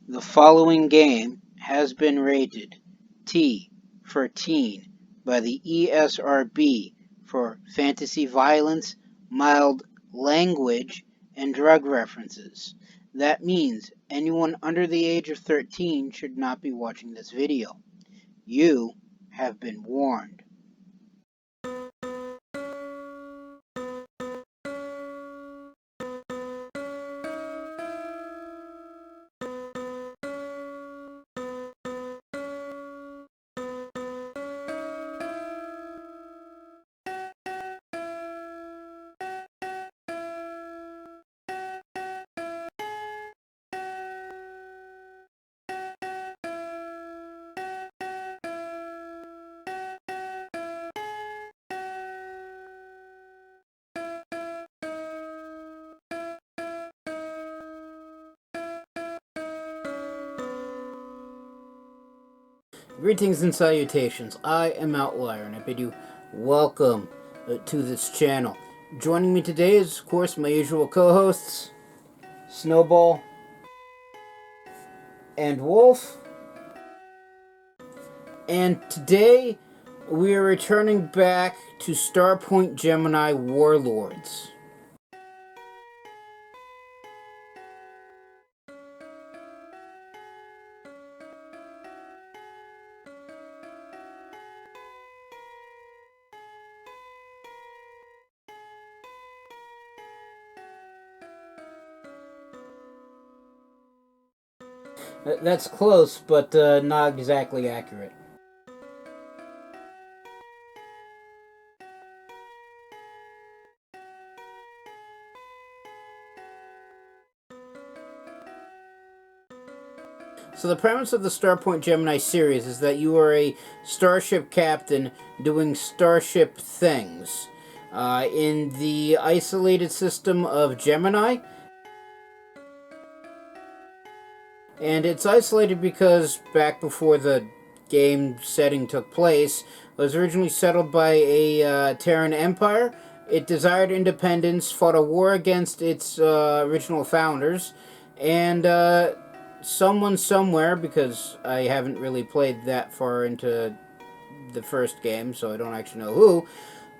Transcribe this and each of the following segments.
The following game has been rated T for teen by the ESRB for fantasy violence, mild language, and drug references. That means anyone under the age of 13 should not be watching this video. You have been warned. Greetings and salutations. I am Outlier, and I bid you welcome to this channel. Joining me today is, of course, my usual co-hosts, Snowball and Wolf. And today we are returning back to Starpoint Gemini Warlords. That's close, but not exactly accurate. So the premise of the Starpoint Gemini series is that you are a starship captain doing starship things. In the isolated system of Gemini, and it's isolated because back before the game setting took place, it was originally settled by a Terran empire. It desired independence, fought a war against its original founders, and someone somewhere, because I haven't really played that far into the first game, so I don't actually know who,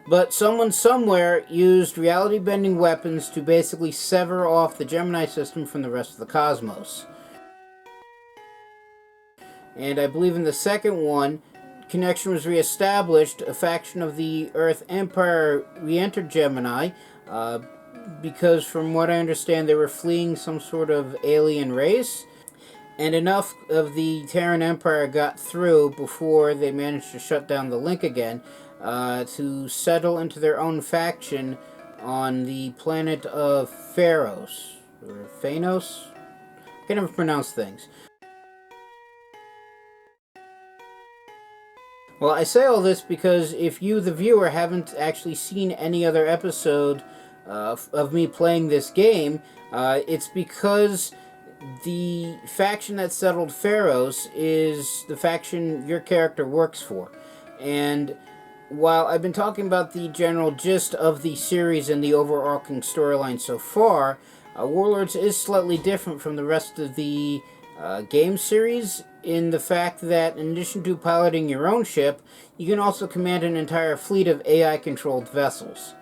but someone somewhere used reality-bending weapons to basically sever off the Gemini system from the rest of the cosmos. And I believe in the second one, connection was reestablished. A faction of the Earth Empire re-entered Gemini, because from what I understand they were fleeing some sort of alien race. And enough of the Terran Empire got through before they managed to shut down the link again, to settle into their own faction on the planet of Pharos, or Phanos? I can never pronounce things. Well, I say all this because if you, the viewer, haven't actually seen any other episode of me playing this game, it's because the faction that settled Pharos is the faction your character works for. And while I've been talking about the general gist of the series and the overarching storyline so far, Warlords is slightly different from the rest of the game series in the fact that in addition to piloting your own ship, you can also command an entire fleet of AI-controlled vessels.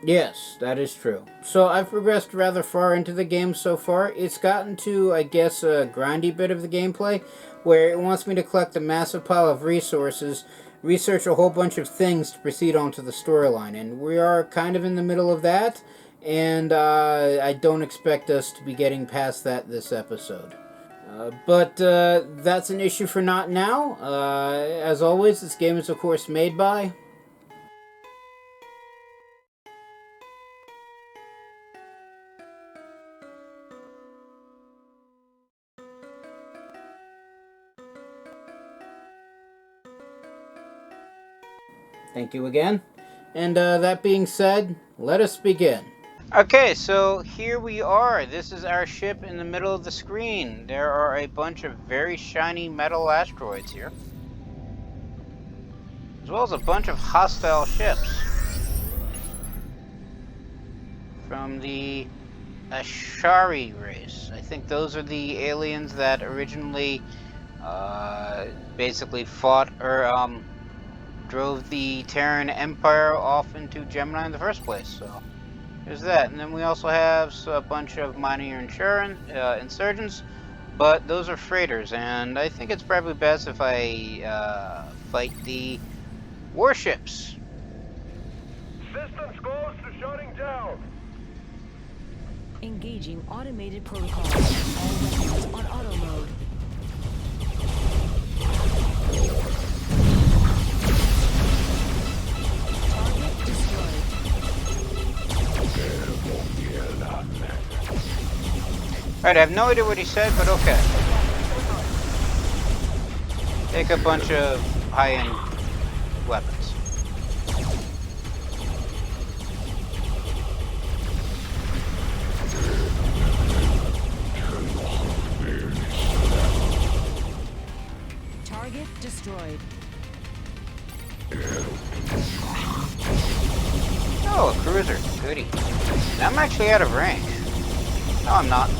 Yes, that is true. So I've progressed rather far into the game so far. It's gotten to, I guess, a grindy bit of the gameplay, where it wants me to collect a massive pile of resources, research a whole bunch of things to proceed on to the storyline, and we are kind of in the middle of that, and I don't expect us to be getting past that this episode. But that's an issue for not now. As always, this game is of course made by... Thank you again. And that being said, let us begin. Okay, so here we are. This is our ship in the middle of the screen. There are a bunch of very shiny metal asteroids here, as well as a bunch of hostile ships from the Ashari race. think those are the aliens that originally basically fought or drove the Terran Empire off into Gemini in the first place. So there's that. And then we also have a bunch of minor insurgents, but those are freighters, and I think it's probably best if I fight the warships. Systems close to shutting down. Engaging automated protocols. All weapons on auto mode. Target destroyed. Alright, I have no idea what he said, but okay. Take a bunch of high-end weapons. Target destroyed. Oh, a cruiser. Goody. I'm actually out of range. No, I'm not.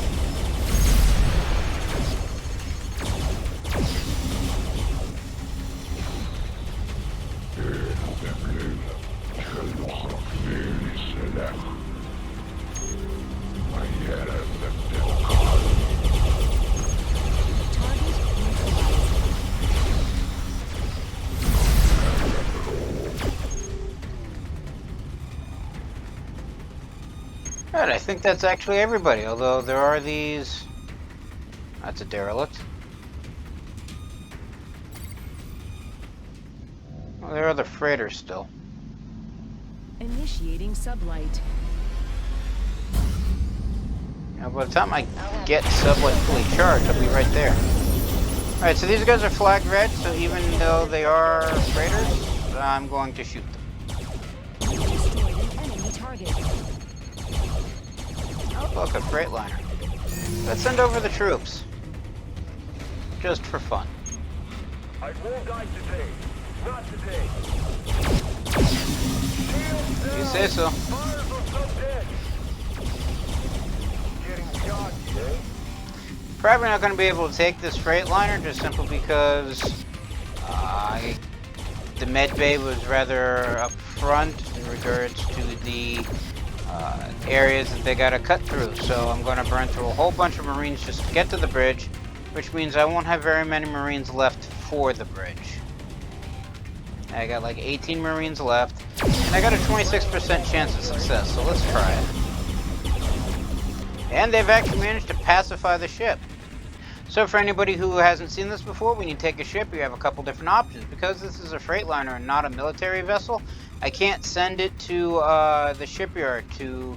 Right, I think that's actually everybody, although there are these... That's a derelict. Well, there are the freighters still. Initiating sublight. Now, by the time I get sublight fully charged, I'll be right there. Alright, so these guys are flagged red, so even though they are freighters, I'm going to shoot them. You destroyed an enemy target. Oh, look, a Freightliner. Let's send over the troops. Just for fun. I won't die today. Not today. You say so. Fires on some dead. Getting shot, eh? Probably not going to be able to take this Freightliner just simply because the med bay was rather up front in regards to the areas that they got to cut through. So I'm going to burn through a whole bunch of Marines just to get to the bridge, which means I won't have very many Marines left for the bridge. I got like 18 Marines left, and I got a 26% chance of success, so let's try it. And they've actually managed to pacify the ship. So for anybody who hasn't seen this before, when you take a ship, you have a couple different options. Because this is a Freightliner and not a military vessel, I can't send it to the shipyard to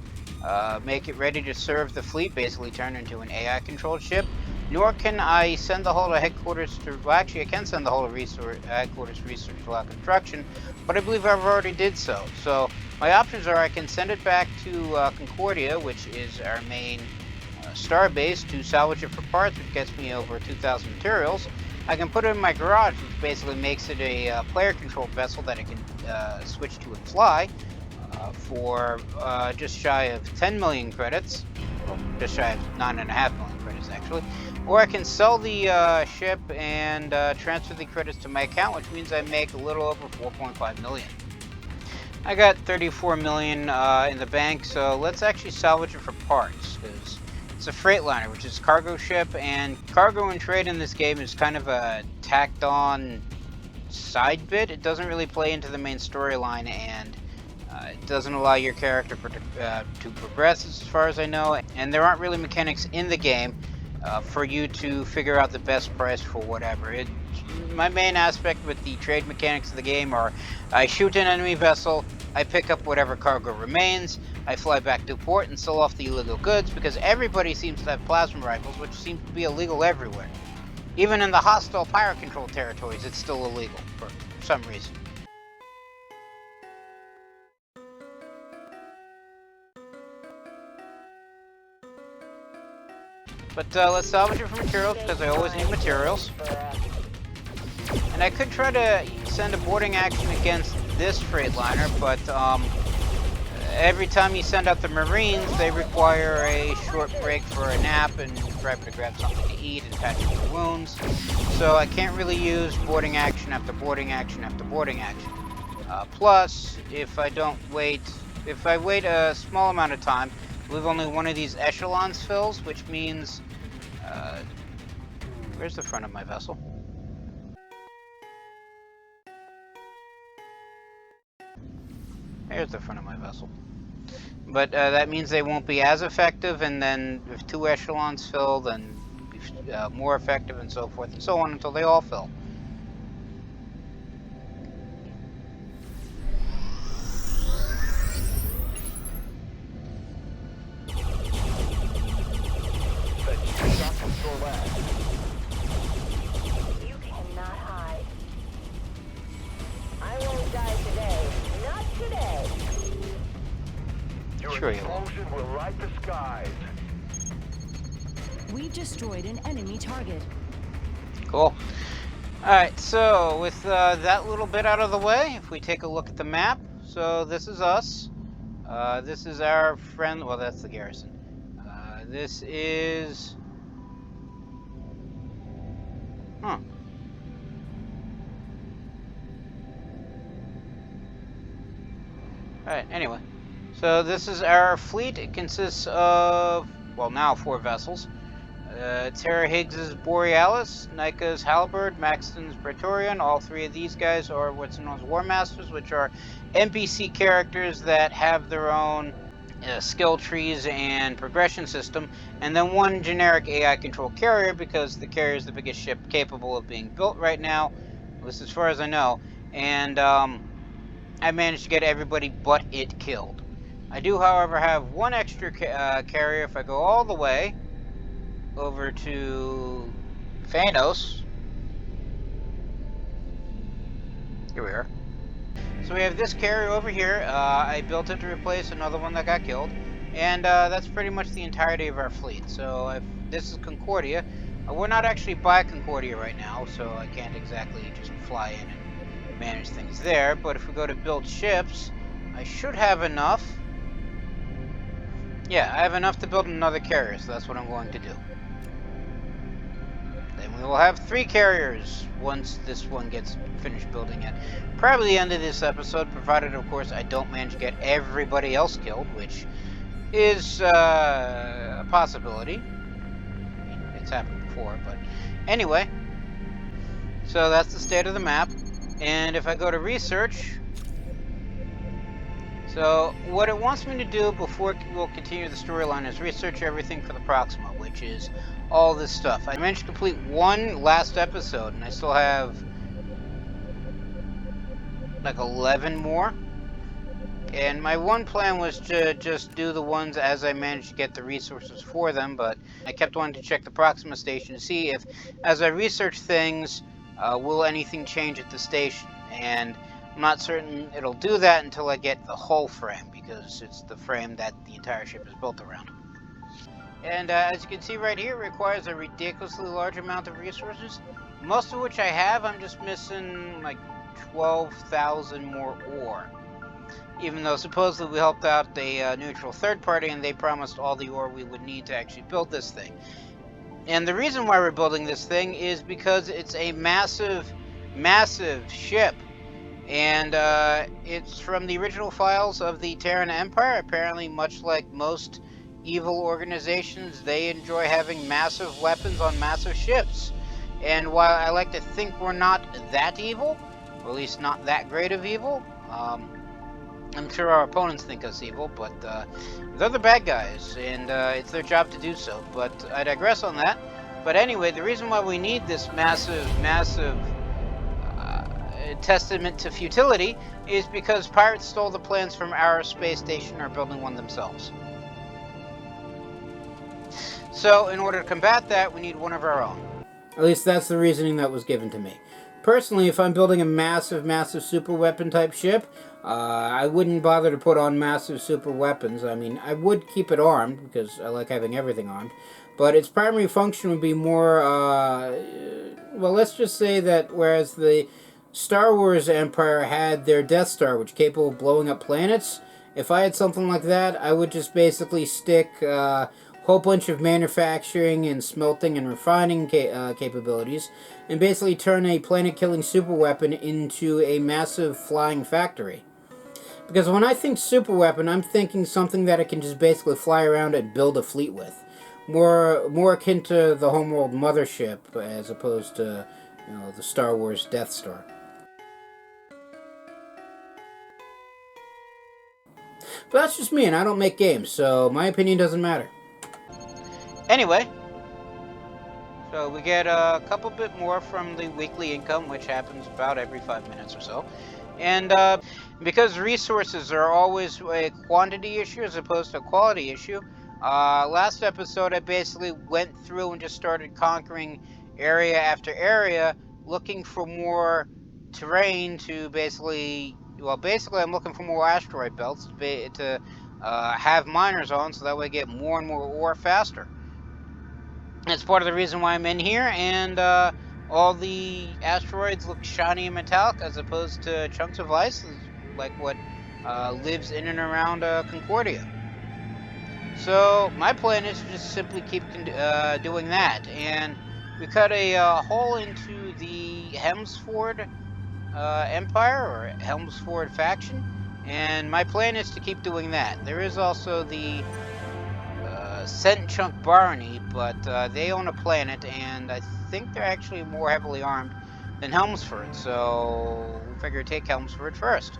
make it ready to serve the fleet, basically turn into an AI-controlled ship. Nor can I send the hull to headquarters to... Well, actually, I can send the hull to headquarters research while construction, but I believe I've already did so. So my options are I can send it back to Concordia, which is our main star base, to salvage it for parts, which gets me over 2,000 materials. I can put it in my garage, which basically makes it a player-controlled vessel that I can switch to and fly for just shy of 10 million credits. Well, just shy of 9.5 million credits, actually. Or I can sell the ship and transfer the credits to my account, which means I make a little over 4.5 million. I got 34 million in the bank, so let's actually salvage it for parts, because it's a Freightliner, which is a cargo ship, and cargo and trade in this game is kind of a tacked-on side bit. It doesn't really play into the main storyline, and it doesn't allow your character to progress, as far as I know, and there aren't really mechanics in the game for you to figure out the best price for whatever. My main aspect with the trade mechanics of the game are I shoot an enemy vessel, I pick up whatever cargo remains, I fly back to port and sell off the illegal goods, because everybody seems to have plasma rifles, which seem to be illegal everywhere. Even in the hostile pirate-controlled territories, it's still illegal for some reason. But let's salvage it for materials, because I always need materials. And I could try to send a boarding action against this Freightliner, but every time you send out the Marines, they require a short break for a nap and driver to grab something to eat and patch up their wounds. So I can't really use boarding action after boarding action after boarding action. Plus, if I wait a small amount of time, I believe only one of these echelons fills, which means, where's the front of my vessel? There's the front of my vessel. But that means they won't be as effective, and then if 2 echelons fill, then more effective, and so forth and so on until they all fill. You cannot hide. I won't die today. Not today. Your Sure you will. explosion will light the skies. We've destroyed an enemy target. Cool. Alright, so with that little bit out of the way, if we take a look at the map, so this is us. This is our friend, well, that's the garrison. This is... Huh. Alright, anyway. So this is our fleet. It consists of, well, now 4 vessels. Terra Higgs's Borealis, Nika's Halberd, Maxton's Praetorian. All 3 of these guys are what's known as War Masters, which are NPC characters that have their own skill trees and progression system. And then 1 generic AI controlled carrier, because the carrier is the biggest ship capable of being built right now, at least as far as I know. And I managed to get everybody but it killed. I do, however, have 1 extra carrier if I go all the way over to Phanos. Here we are. So we have this carrier over here. I built it to replace another one that got killed. And that's pretty much the entirety of our fleet. So this is Concordia. We're not actually by Concordia right now, so I can't exactly just fly in and manage things there. But if we go to build ships, I should have enough. Yeah, I have enough to build another carrier, so that's what I'm going to do. Then we will have 3 carriers once this one gets finished building it. Probably the end of this episode, provided, of course, I don't manage to get everybody else killed, which is a possibility. I mean, it's happened before, but anyway. So that's the state of the map. And if I go to research... So, what it wants me to do before we'll continue the storyline is research everything for the Proxima, which is all this stuff. I managed to complete 1 last episode, and I still have like 11 more. And my one plan was to just do the ones as I managed to get the resources for them, but I kept wanting to check the Proxima station to see if, as I research things, will anything change at the station. And I'm not certain it'll do that until I get the hull frame, because it's the frame that the entire ship is built around. And as you can see right here, it requires a ridiculously large amount of resources, most of which I have. I'm just missing like 12,000 more ore. Even though supposedly we helped out a neutral third party and they promised all the ore we would need to actually build this thing. And the reason why we're building this thing is because it's a massive, massive ship. And it's from the original files of the Terran Empire. Apparently, much like most evil organizations, they enjoy having massive weapons on massive ships. And while I like to think we're not that evil, or at least not that great of evil, I'm sure our opponents think us evil, but they're the bad guys, and it's their job to do so. But I digress on that. But anyway, the reason why we need this massive, massive testament to futility is because pirates stole the plans from our space station and are building one themselves. So, in order to combat that, we need one of our own. At least that's the reasoning that was given to me. Personally, if I'm building a massive, massive super weapon type ship, I wouldn't bother to put on massive super weapons. I mean, I would keep it armed, because I like having everything armed. But its primary function would be more, well, let's just say that whereas the Star Wars Empire had their Death Star, which is capable of blowing up planets, If I had something like that, I would just basically stick a whole bunch of manufacturing and smelting and refining capabilities, and basically turn a planet-killing superweapon into a massive flying factory. Because when I think superweapon, I'm thinking something that I can just basically fly around and build a fleet with. More akin to the Homeworld Mothership as opposed to, the Star Wars Death Star. But that's just me, and I don't make games, so my opinion doesn't matter. Anyway, so we get a couple bit more from the weekly income, which happens about every 5 minutes or so. And because resources are always a quantity issue as opposed to a quality issue, last episode I basically went through and just started conquering area after area, looking for more terrain to basically I'm looking for more asteroid belts to have miners on, so that way I get more and more ore faster. That's part of the reason why I'm in here, and all the asteroids look shiny and metallic as opposed to chunks of ice, like what lives in and around Concordia. So my plan is to just simply keep doing that, and we cut a hole into the Helmsford Empire, or Helmsford faction, and my plan is to keep doing that. There is also the Cent Chunk Barney, but they own a planet, and I think they're actually more heavily armed than Helmsford, so we figure take Helmsford first.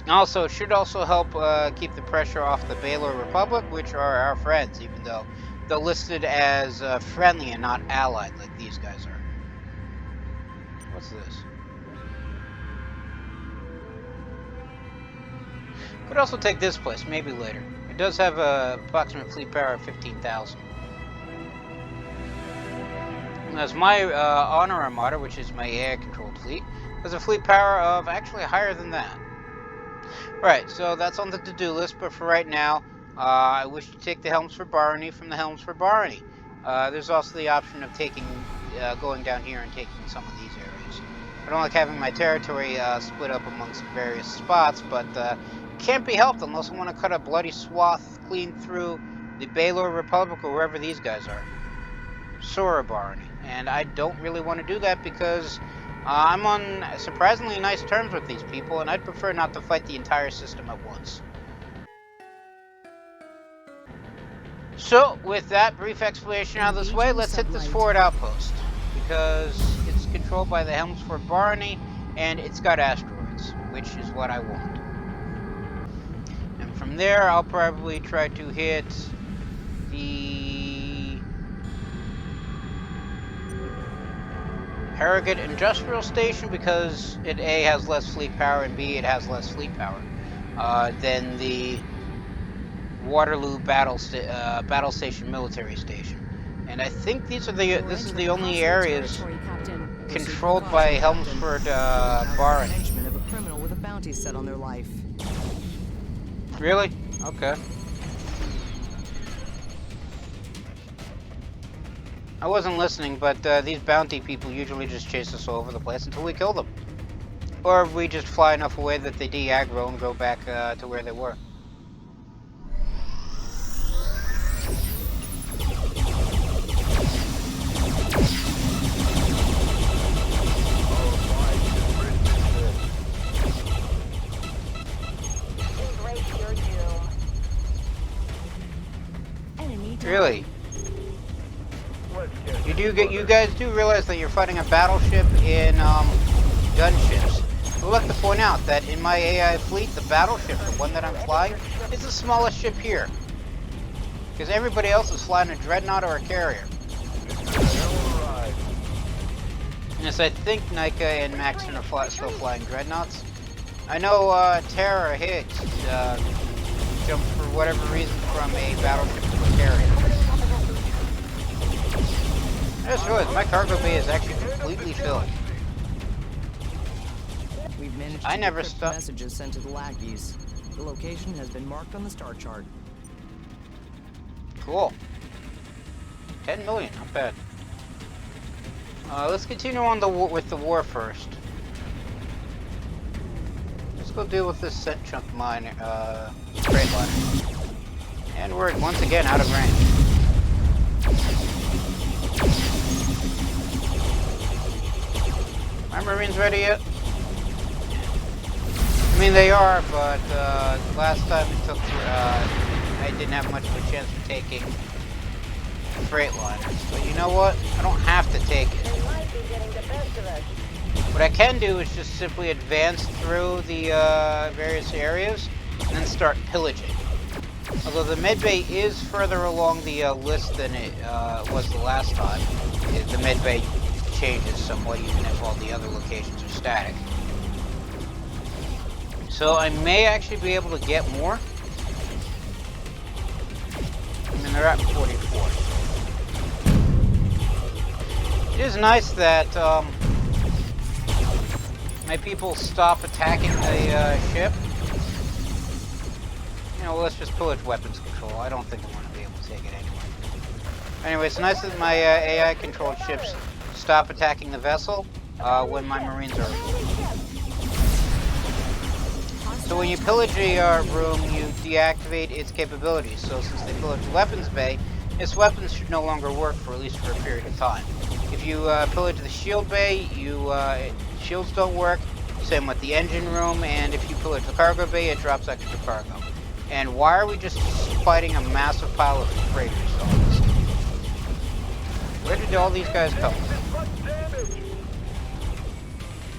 Also, it should also help keep the pressure off the Baylor Republic, which are our friends, even though they're listed as friendly and not allied like these guys are. What's this? Could also take this place, maybe later. It does have a approximate fleet power of 15,000. As my Honor Armada, which is my AI-controlled fleet, has a fleet power of actually higher than that. Right, so that's on the to-do list, but for right now, I wish to take the Helmsford Barony from the Helmsford Barony. There's also the option of going down here and taking some of these areas. I don't like having my territory split up amongst various spots, but can't be helped unless I want to cut a bloody swath clean through the Baylor Republic or wherever these guys are. Sora Barony. And I don't really want to do that because I'm on surprisingly nice terms with these people, and I'd prefer not to fight the entire system at once. So, with that brief explanation out of this way, let's hit this forward outpost, because it's controlled by the Helmsford Barony, and it's got asteroids, which is what I want. And from there, I'll probably try to hit the Harrogate Industrial Station, because it A, has less fleet power, and B, it has less fleet power than the Waterloo Battle Station Military Station. And I think this is the only areas controlled by Helmsford Barony. Of a criminal with a bounty set on their life. Really? Okay. I wasn't listening, but these bounty people usually just chase us all over the place until we kill them. Or we just fly enough away that they de-aggro and go back to where they were. Really? You guys do realize that you're fighting a battleship in gunships. I'd like to point out that in my AI fleet, the battleship, the one that I'm flying, is the smallest ship here. Because everybody else is flying a dreadnought or a carrier. Yes, I think Nika and Maxon are still flying dreadnoughts. I know Tara Higgs jumped for whatever reason from a battleship to a carrier. I just realized my cargo bay is actually completely filled. We've managed I to never decrypt stopped. messages sent to the lackeys. The location has been marked on the star chart. Cool. 10 million, not bad. Let's continue on with the war first. go deal with this set chunk mine, freight liner. And we're once again out of range. Are Marines ready yet? I mean, they are, but last time it took, I didn't have much of a chance for taking freight liners. But you know what? I don't have to take it. They might be getting the best of us. What I can do is just simply advance through the various areas and then start pillaging. Although the medbay is further along the list than it was the last time. The medbay changes somewhat even if all the other locations are static. So I may actually be able to get more. I mean, they're at 44. It is nice that my people stop attacking the ship. You know, let's just pillage weapons control. I don't think I'm going to be able to take it anyway. Anyway, it's nice that my AI-controlled ships stop attacking the vessel when my Marines are. So when you pillage a room, you deactivate its capabilities. So since they pillage the weapons bay, its weapons should no longer work for at least for a period of time. If you pillage the shield bay, shields don't work. Same with the engine room, and if you pillage the cargo bay, it drops extra cargo. And why are we just fighting a massive pile of freighters? Where did all these guys come from?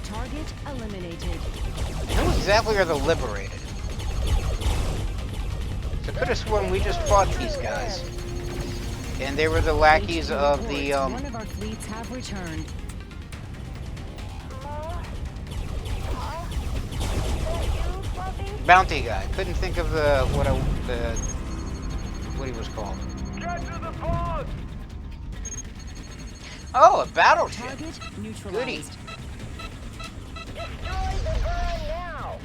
Target eliminated. I know exactly where they're liberated. So I could have sworn we just fought these guys. And they were the lackeys of the, One of our fleets have returned. bounty guy. Couldn't think of what he was called. Get to the pod! Oh, a battleship. Target neutralized. Goody. Destroy the burn now.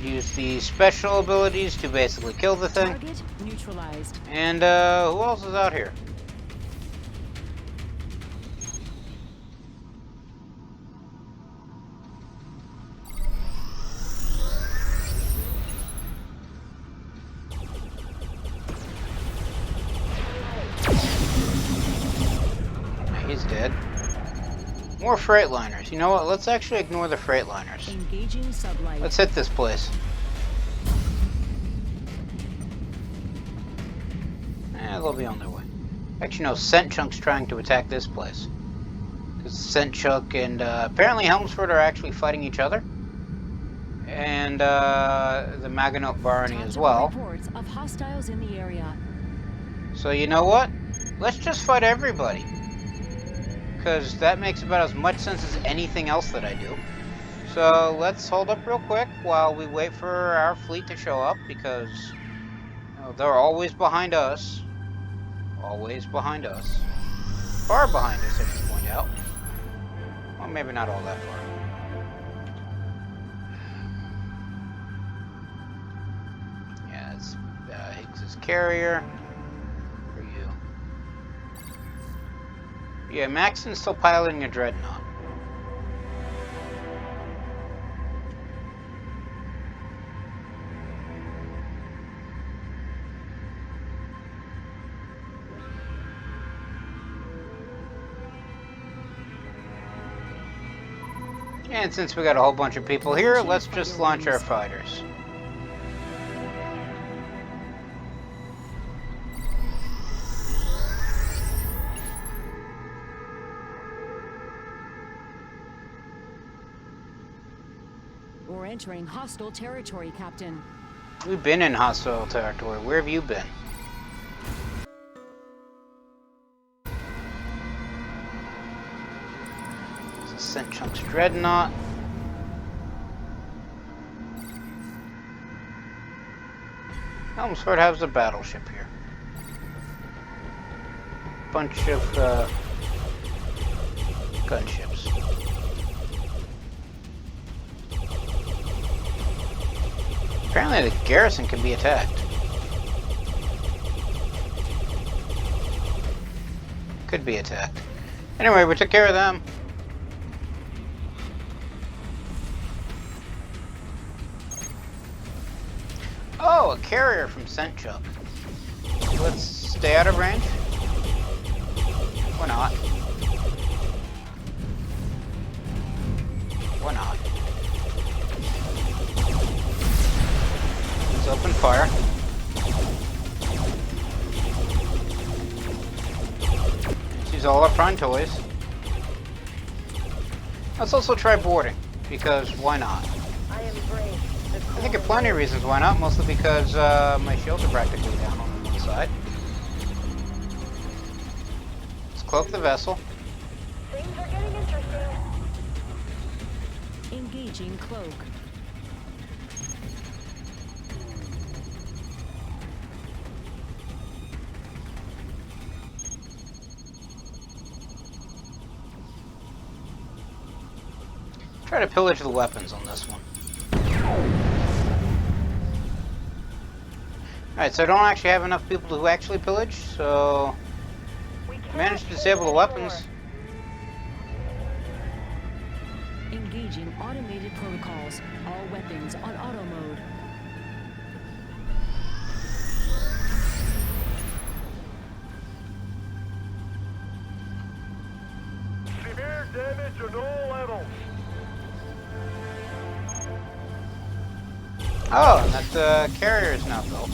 Use the special abilities to basically kill the thing. Target neutralized. And who else is out here? He's dead. More Freightliners. You know what? Let's actually ignore the Freightliners. Engaging sublight. Let's hit this place. They'll be on their way. Actually, no, Scent Chunk's trying to attack this place. Because Scent Chunk and apparently Helmsford are actually fighting each other. And the Maganot Barony as well. Reports of hostiles in the area. So you know what? Let's just fight everybody. Because that makes about as much sense as anything else that I do. So let's hold up real quick while we wait for our fleet to show up, because you know, they're always behind us. Always behind us. Far behind us, I should point out. Well, maybe not all that far. Yeah, it's Higgs's carrier. For you. Yeah, Maxon's still piloting a dreadnought. And since we got a whole bunch of people here, let's just launch our fighters. We're entering hostile territory, Captain. We've been in hostile territory. Where have you been? Sent Chunk's Dreadnought. Helmsford has a battleship here. Bunch of gunships. Apparently the garrison can be attacked. Could be attacked. Anyway, we took care of them. Oh, a carrier from Sent Chunk. Let's stay out of range. Or not. Or not. Let's open fire. Let's use all our prime toys. Let's also try boarding, because why not? I embrace the I think there are plenty of reasons why not, mostly because my shields are practically down on one side. Let's cloak the vessel. Things are getting interesting. Engaging cloak. Try to pillage the weapons on this one. Alright, so I don't actually have enough people to actually pillage, so We can't managed to take disable the it weapons. Engaging automated protocols. All weapons on auto mode. Severe damage on all levels. Oh, and that carrier is now built.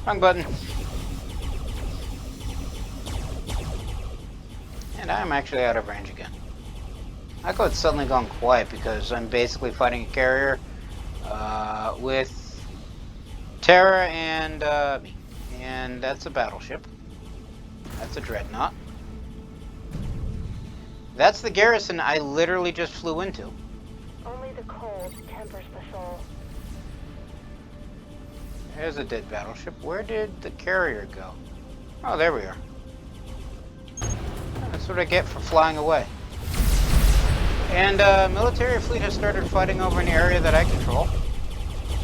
Wrong button. And I'm actually out of range again. I thought it's suddenly gone quiet because I'm basically fighting a carrier with Terra and me. And that's a battleship. That's a dreadnought. That's the garrison I literally just flew into. Only the cold tempers the soul. There's a dead battleship. Where did the carrier go? Oh, there we are. That's what I get for flying away. And military fleet has started fighting over an area that I control.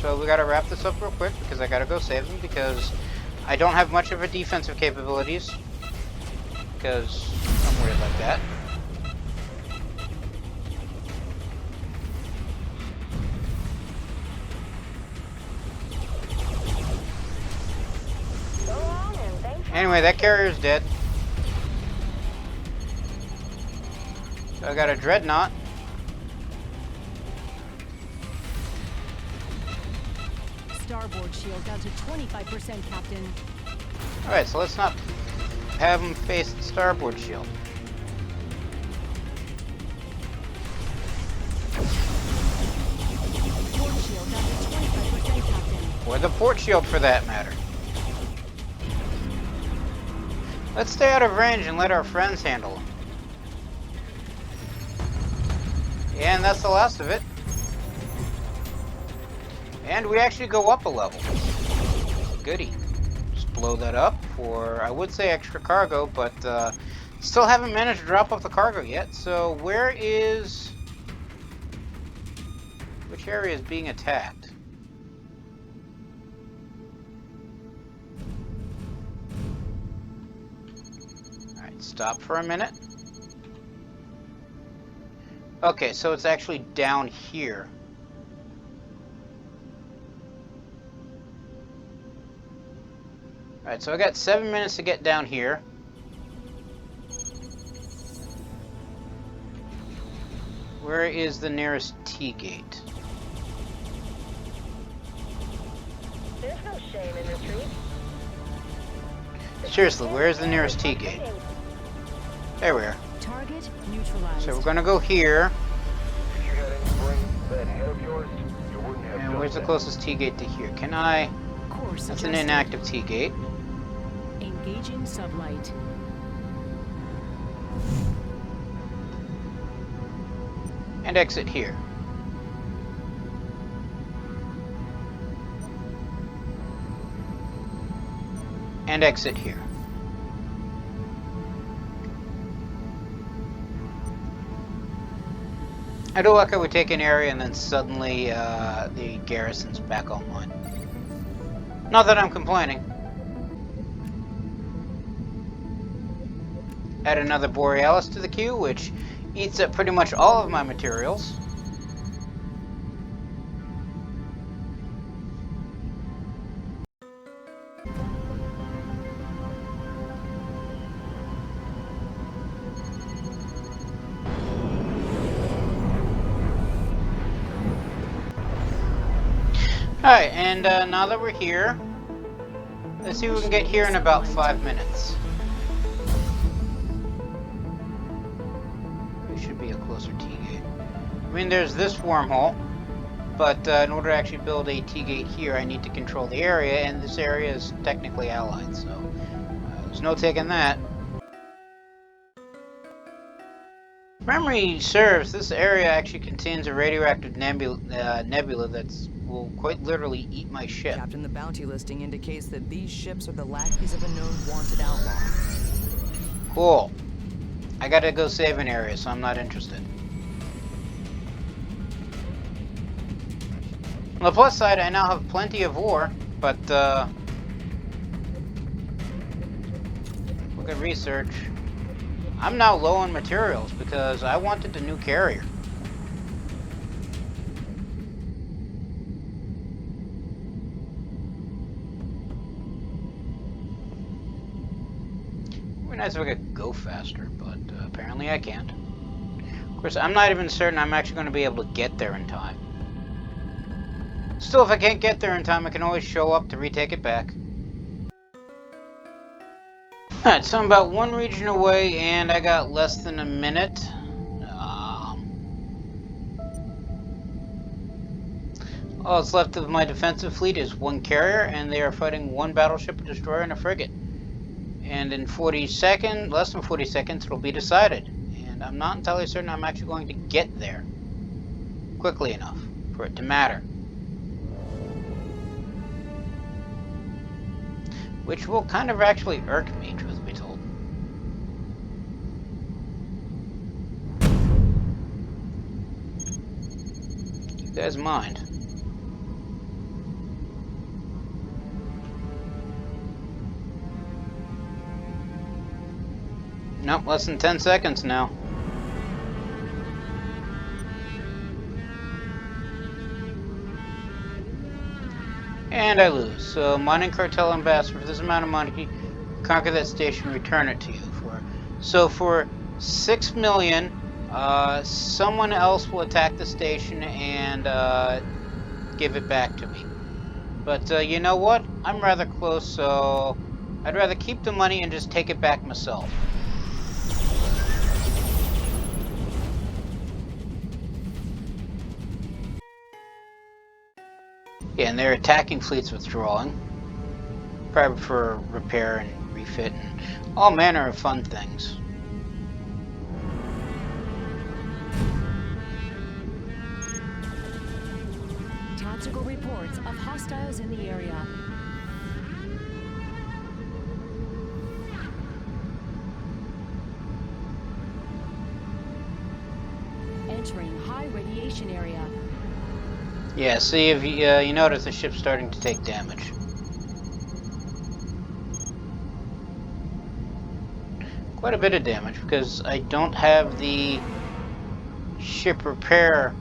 So we gotta wrap this up real quick because I gotta go save them because I don't have much of a defensive capabilities. Because I'm weird like that. So long and thanks for Anyway, that carrier's dead. So I got a dreadnought. Starboard shield down to 25%, Captain. Alright, so let's not have them face the starboard shield. Port shield down to 25%, Captain. Or the port shield for that matter. Let's stay out of range and let our friends handle them. And that's the last of it. And we actually go up a level. Goody. Just blow that up for, I would say extra cargo, but still haven't managed to drop off the cargo yet. So where is... which area is being attacked? Alright, stop for a minute. Okay, so it's actually down here. Alright, so I got 7 minutes to get down here. Where is the nearest T-gate? There's no shame in retreat. Seriously, where's the nearest T-gate? There we are. Target neutralized. So we're gonna go here. If you had any brains in that head of yours, you wouldn't have And done where's the that. closest T-gate to here? Can I... Course That's an adjusted. inactive T-gate. Engaging sublight. And exit here. And exit here. I do like how we take an area and then suddenly the garrison's back online. Not that I'm complaining. Add another Borealis to the queue, which eats up pretty much all of my materials. Alright, and now that we're here, let's see if we can get here in about 5 minutes. There should be a closer T-gate. I mean, there's this wormhole, but in order to actually build a T-gate here, I need to control the area, and this area is technically allied, so there's no taking that. If memory serves, this area actually contains a radioactive nebula that's will quite literally eat my ship. Captain, the bounty listing indicates that these ships are the lackeys of a known wanted outlaw. Cool. I gotta go save an area, so I'm not interested. On the plus side, I now have plenty of ore, but look at research. I'm now low on materials because I wanted the new carrier. It would be nice if I could go faster, but apparently I can't. Of course, I'm not even certain I'm actually going to be able to get there in time. Still, if I can't get there in time, I can always show up to retake it back. Alright, so I'm about one region away, and I got less than a minute. All that's left of my defensive fleet is one carrier, and they are fighting one battleship, a destroyer, and a frigate. And in 40 seconds, less than 40 seconds, it'll be decided. And I'm not entirely certain I'm actually going to get there quickly enough for it to matter. Which will kind of actually irk me, truth be told. Keep you guys in mind. Nope, less than 10 seconds now. And I lose. So, mining cartel ambassador, for this amount of money, conquer that station, return it to you. For 6 million, someone else will attack the station and give it back to me. But you know what? I'm rather close, so I'd rather keep the money and just take it back myself. Yeah, and their attacking fleet's withdrawing. Probably for repair and refit and all manner of fun things. Tactical reports of hostiles in the area. Entering high radiation area. Yeah, see if you notice the ship's starting to take damage. Quite a bit of damage because I don't have the ship repair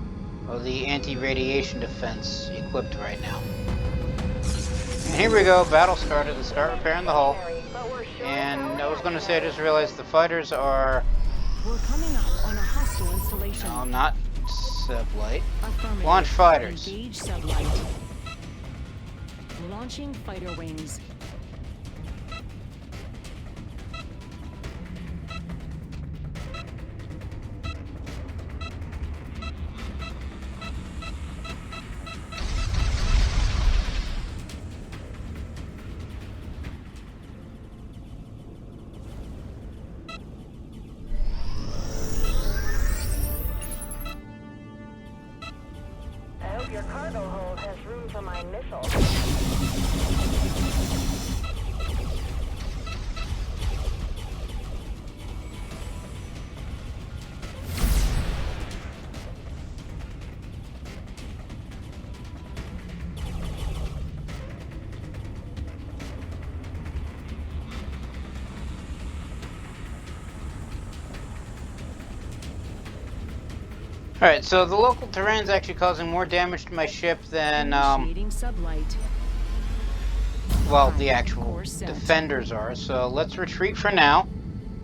or the anti-radiation defense equipped right now. And here we go, battle started. Let's start repairing the hull. And I was going to say, I just realized the fighters are... We're coming up on a hostile installation. No, not sublight. Affirmative. Launch fighters. Engage sublight. Launching fighter wings. cargo hold has room for my missile. Alright, so the local terrain's actually causing more damage to my ship than, Initiating sublight. well, Fine, the actual course set. defenders are. So let's retreat for now,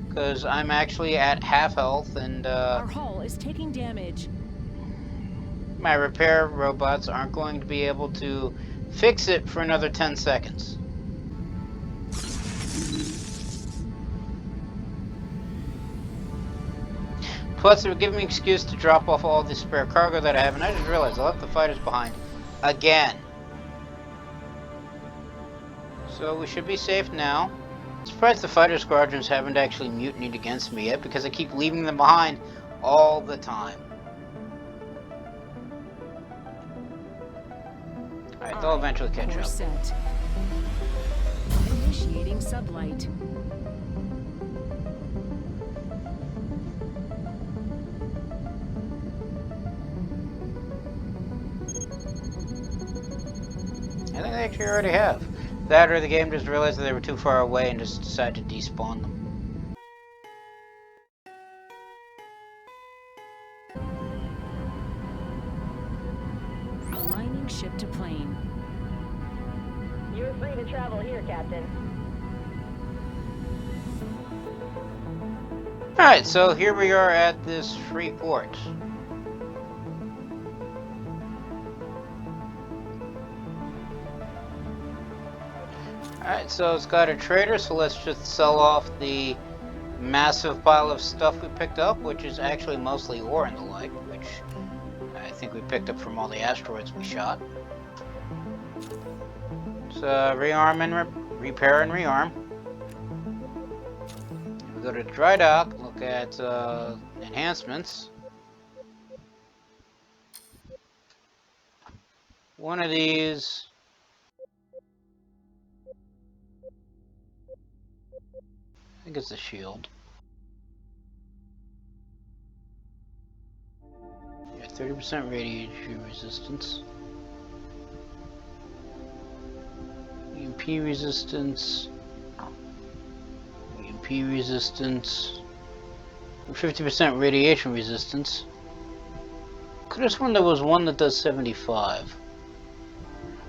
because I'm actually at half health, and Our hull is taking damage. my repair robots aren't going to be able to fix it for another 10 seconds. Plus, it would give me an excuse to drop off all the spare cargo that I have, and I just realized I left the fighters behind again. So we should be safe now. I'm surprised the fighter squadrons haven't actually mutinied against me yet, because I keep leaving them behind all the time. Alright, they'll eventually catch up. Course set. Initiating sublight. I think they actually already have. That or the game just realized that they were too far away and just decided to despawn them. Aligning ship to plane. You're free to travel here, Captain. Alright, so here we are at this free port. Alright, so it's got a trader, so let's just sell off the massive pile of stuff we picked up, which is actually mostly ore and the like, which I think we picked up from all the asteroids we shot. So rearm and repair and rearm. We go to the dry dock, look at enhancements. One of these. I think it's a shield. Yeah, 30% radiation resistance. EMP resistance. EMP resistance. 50% radiation resistance. Could have sworn there was one that does 75.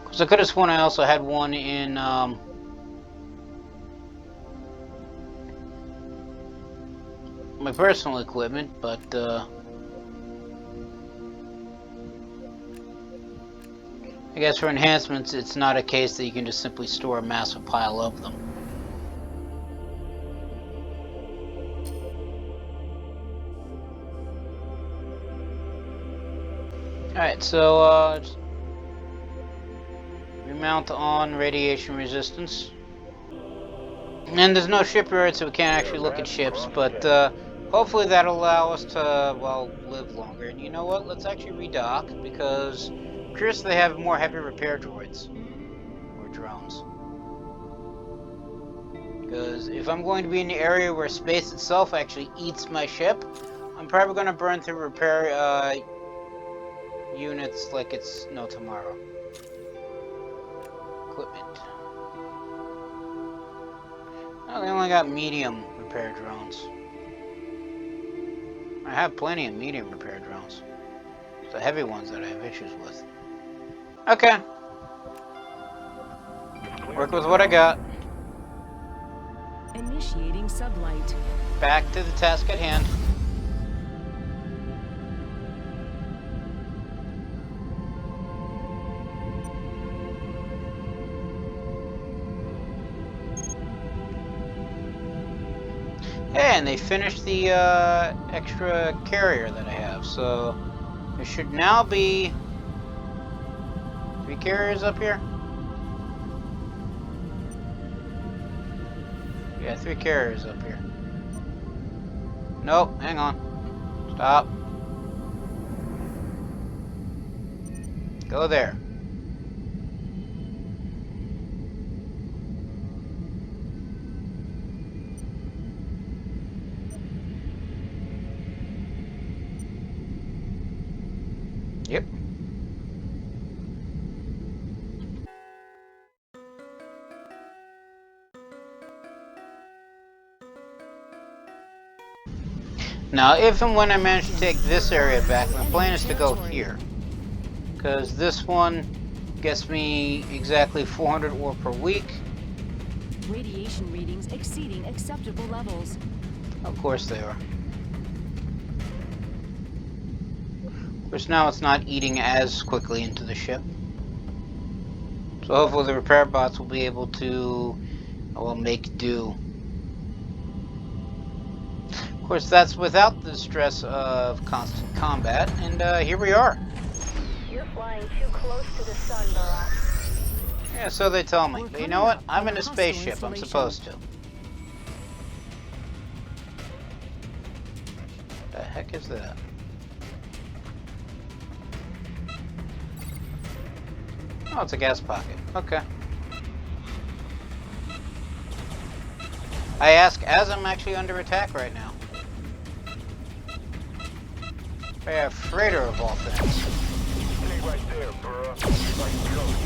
Because I could have sworn I also had one in my personal equipment, but I guess for enhancements it's not a case that you can just simply store a massive pile of them. Alright, so just remount on radiation resistance. And there's no shipyard, so we can't actually look at ships, but hopefully that'll allow us to, well, live longer. And you know what? Let's actually redock, because I'm curious if they have more heavy repair droids. Or drones. Because if I'm going to be in the area where space itself actually eats my ship, I'm probably going to burn through repair units like it's no tomorrow. Equipment. Oh, they only got medium repair drones. I have plenty of medium repair drones. It's the heavy ones that I have issues with. Okay. Work with what I got. Initiating sublight. Back to the task at hand. And they finished the extra carrier that I have, so there should now be 3 carriers up here. Yeah, 3 carriers up here. Nope, hang on. Stop. Go there. Yep. Now, if and when I manage to take this area back, my plan is to go here. Because this one gets me exactly 400 ore per week. Radiation readings exceeding acceptable levels. Of course they are. Of course, now it's not eating as quickly into the ship. So hopefully the repair bots will be able to, well, make do. Of course, that's without the stress of constant combat, and here we are. You're flying too close to the sun, Barak. Yeah, so they tell me. But you know what? I'm in a spaceship. I'm supposed to. The heck is that? Oh, it's a gas pocket. Okay. I ask as I'm actually under attack right now. A freighter of all things. Stay right there, bruh. Like junk.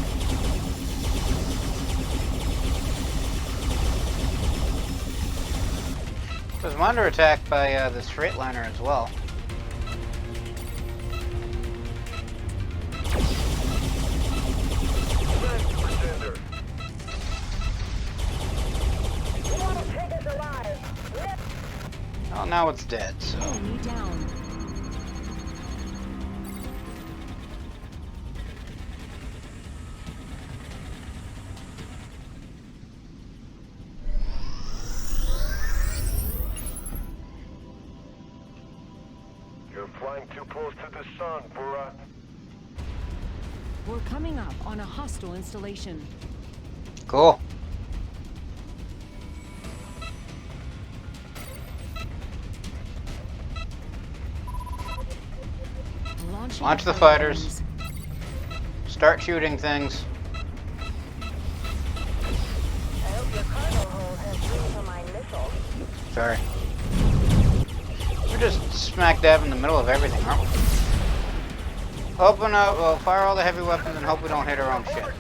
Because I'm under attack by this freightliner as well. Thanks, Pretender. You want to take us alive? Oh, now it's dead, so... Enemy down. You're flying too close to the sun, bruh. We're coming up on a hostile installation. Cool. Launch the fighters. Start shooting things. I hope your cargo hold has room for my missiles. Sorry. We're just smack dab in the middle of everything, aren't we? Open up, well, fire all the heavy weapons and hope we don't hit our own ship.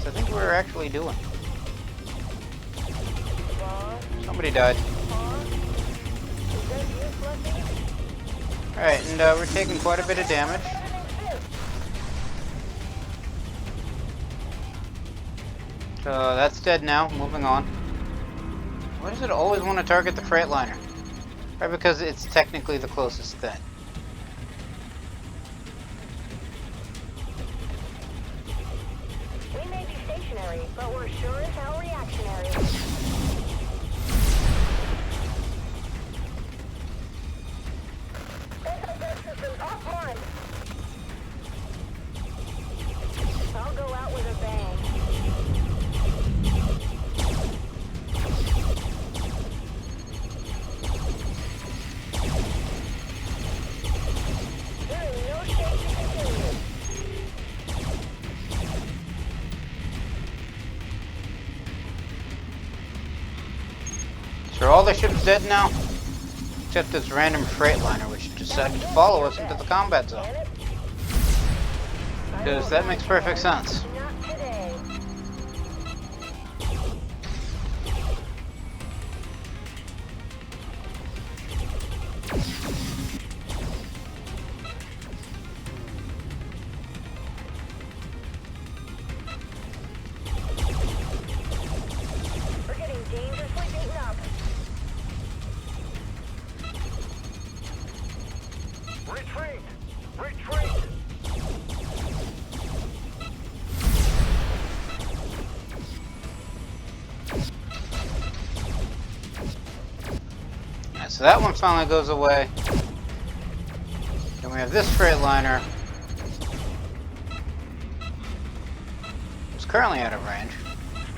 So I think we're actually doing. Somebody died. Alright, and we're taking quite a bit of damage. So that's dead now. Moving on. Why does it always want to target the freightliner? Probably because it's technically the closest thing. We may be stationary, but we're sure as hell reactionary. Anti-gun systems offline. I'll go out with a bang. There is no shape to continue. So are all the ships dead now? Except this random freightliner which decided to follow us into the combat zone. Because that makes perfect sense. Not today. We're getting dangerously beaten up. Retreat! Retreat! Yeah, so that one finally goes away. Then we have this freightliner. It's currently out of range.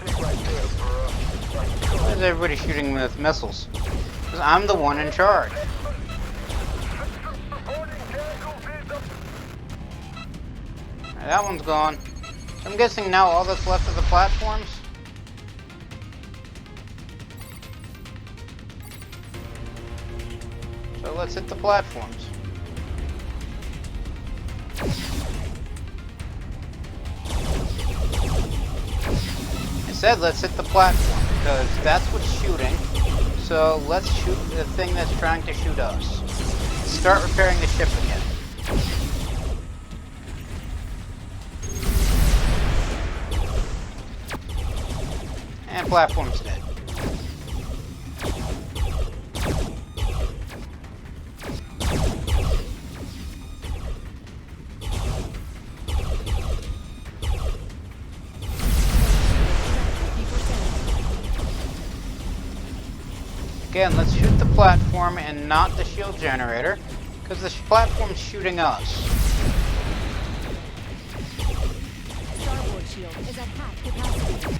Stay right there, bruh. Like Why is everybody shooting with missiles? Because I'm the one in charge. That one's gone. I'm guessing now all that's left are the platforms. So let's hit the platforms. I said let's hit the platform because that's what's shooting. So let's shoot the thing that's trying to shoot us. Start repairing the ship again. And platform's dead. Again, let's shoot the platform and not the shield generator, because the platform's shooting us. Starboard shield is at half capacity.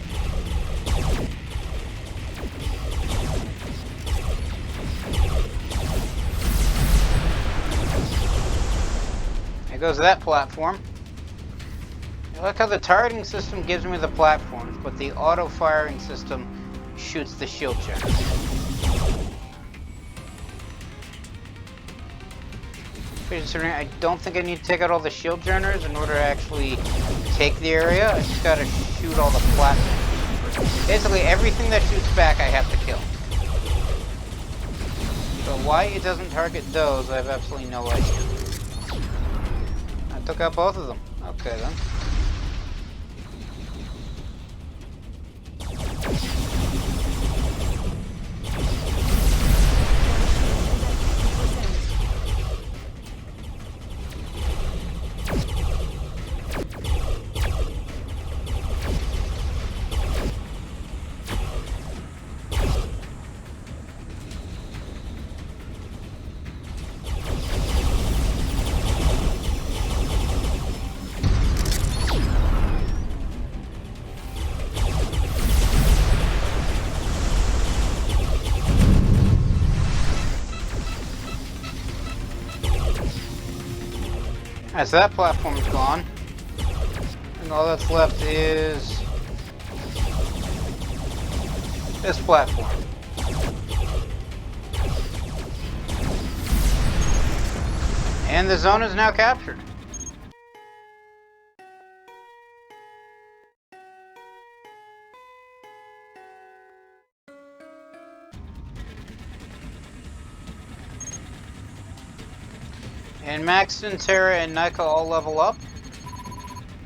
There goes that platform. I like how the targeting system gives me the platforms, but the auto-firing system shoots the shield generator. Considering I don't think I need to take out all the shield generators in order to actually take the area, I just gotta shoot all the platforms. Basically, everything that shoots back I have to kill. So why it doesn't target those, I have absolutely no idea. I took out both of them. Okay then. Alright, so that platform's gone. And all that's left is this platform. And the zone is now captured. And Maxton, Terra, and Nika all level up.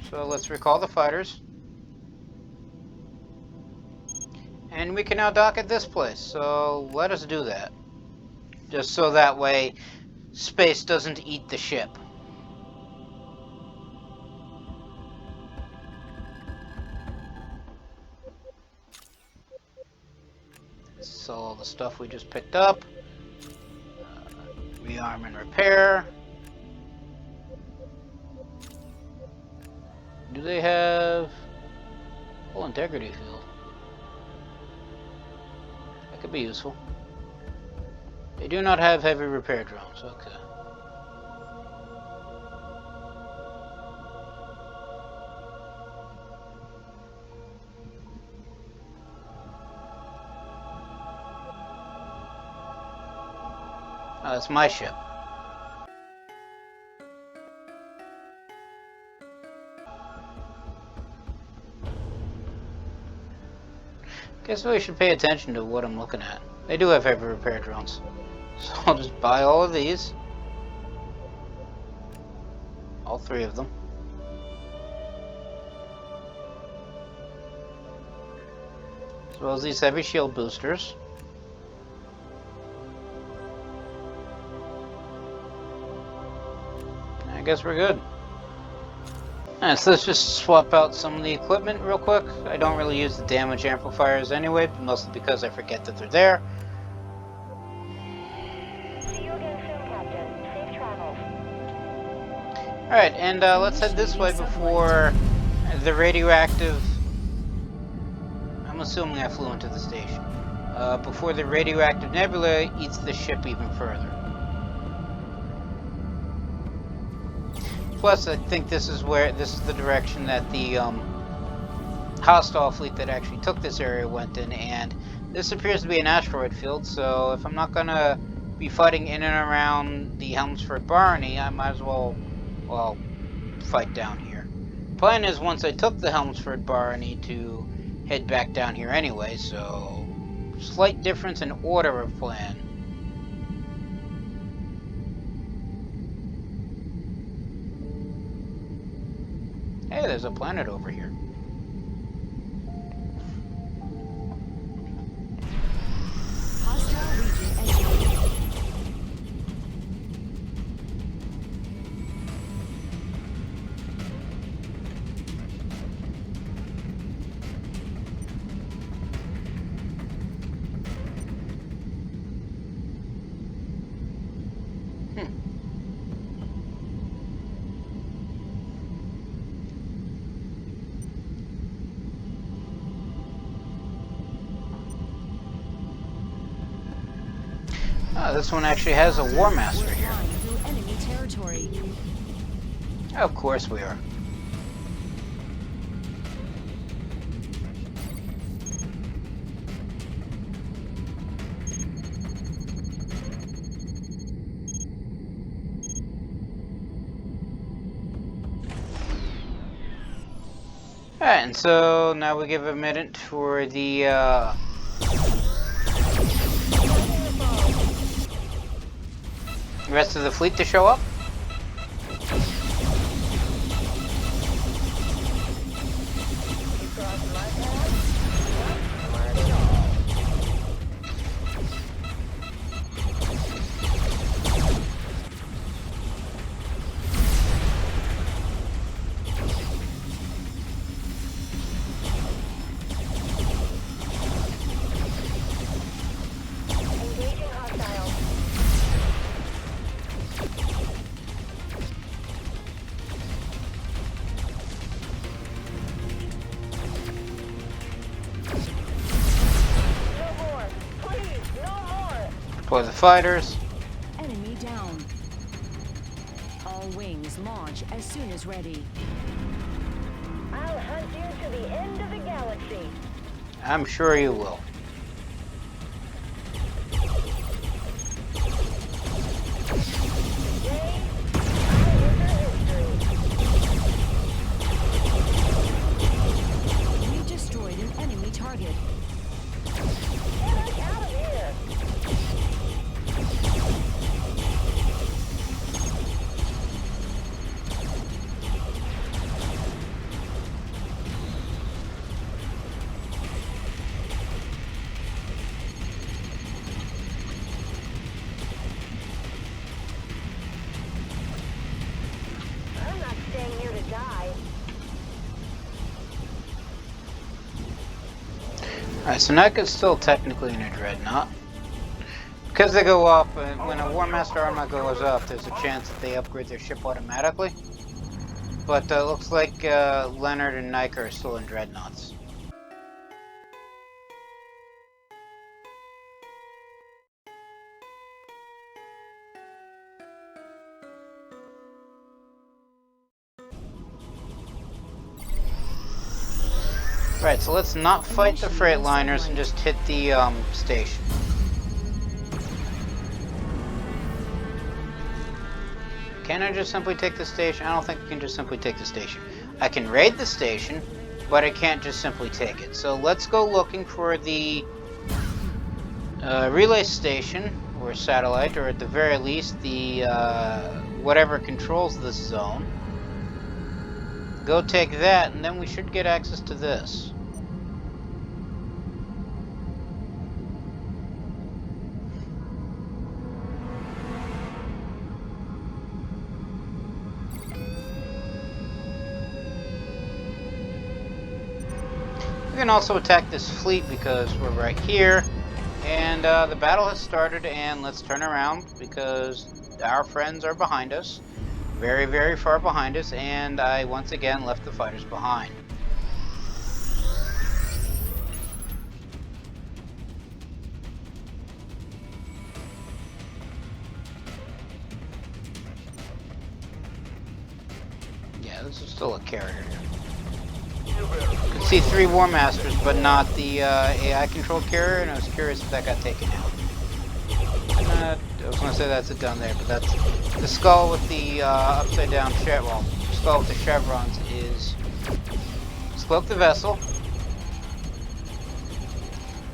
So let's recall the fighters. And we can now dock at this place, so let us do that. Just so that way space doesn't eat the ship. So all the stuff we just picked up. Rearm and repair. Do they have full integrity field? That could be useful. They do not have heavy repair drones. Okay. Oh, that's my ship. Guess we should pay attention to what I'm looking at. They do have heavy repair drones. So I'll just buy all of these. All three of them. As well as these heavy shield boosters. I guess we're good. Alright, so let's just swap out some of the equipment real quick. I don't really use the damage amplifiers anyway, mostly because I forget that they're there. See you again soon, Captain. Safe travels. Alright, and let's head this way before the radioactive... I'm assuming I flew into the station. Before the radioactive nebula eats the ship even further. Plus, I think this is the direction that the hostile fleet that actually took this area went in, and this appears to be an asteroid field, so if I'm not gonna be fighting in and around the Helmsford Barony, I might as well fight down here. Plan is, once I took the Helmsford Barony, to head back down here anyway, so slight difference in order of plan. Hey, there's a planet over here. Hostile region entering. Oh, this one actually has a War Master here. Flying through enemy territory. Of course we are. Alright, and so now we give a minute for the rest of the fleet to show up. Crossing my path? Not smart at all. Engaging hostile. No more. Please, no more. Deploy the fighters. Enemy down. All wings launch as soon as ready. I'll hunt you to the end of the galaxy. I'm sure you will. Today, I'll enter history. We destroyed an enemy target. Get us out of here. I'm not staying here to die. Alright, so NECA's still technically in a dreadnought. Because they go up, and when a War Master armor goes up, there's a chance that they upgrade their ship automatically. But looks like Leonard and Nike are still in dreadnoughts. Right, so let's not fight the Freightliners and just hit the station. Can I just simply take the station? I don't think I can just simply take the station. I can raid the station, but I can't just simply take it. So let's go looking for the relay station, or satellite, or at the very least the whatever controls this zone. Go take that, and then we should get access to this. We can also attack this fleet because we're right here, and the battle has started, and let's turn around because our friends are behind us. Very, very far behind us, and I once again left the fighters behind. this is still a carrier. You can see 3 War Masters, but not the AI-controlled carrier, and I was curious if that got taken out. I was going to say that's it down there, but that's the skull with the upside-down chevron. Well, skull with the chevrons is Cloak the Vessel.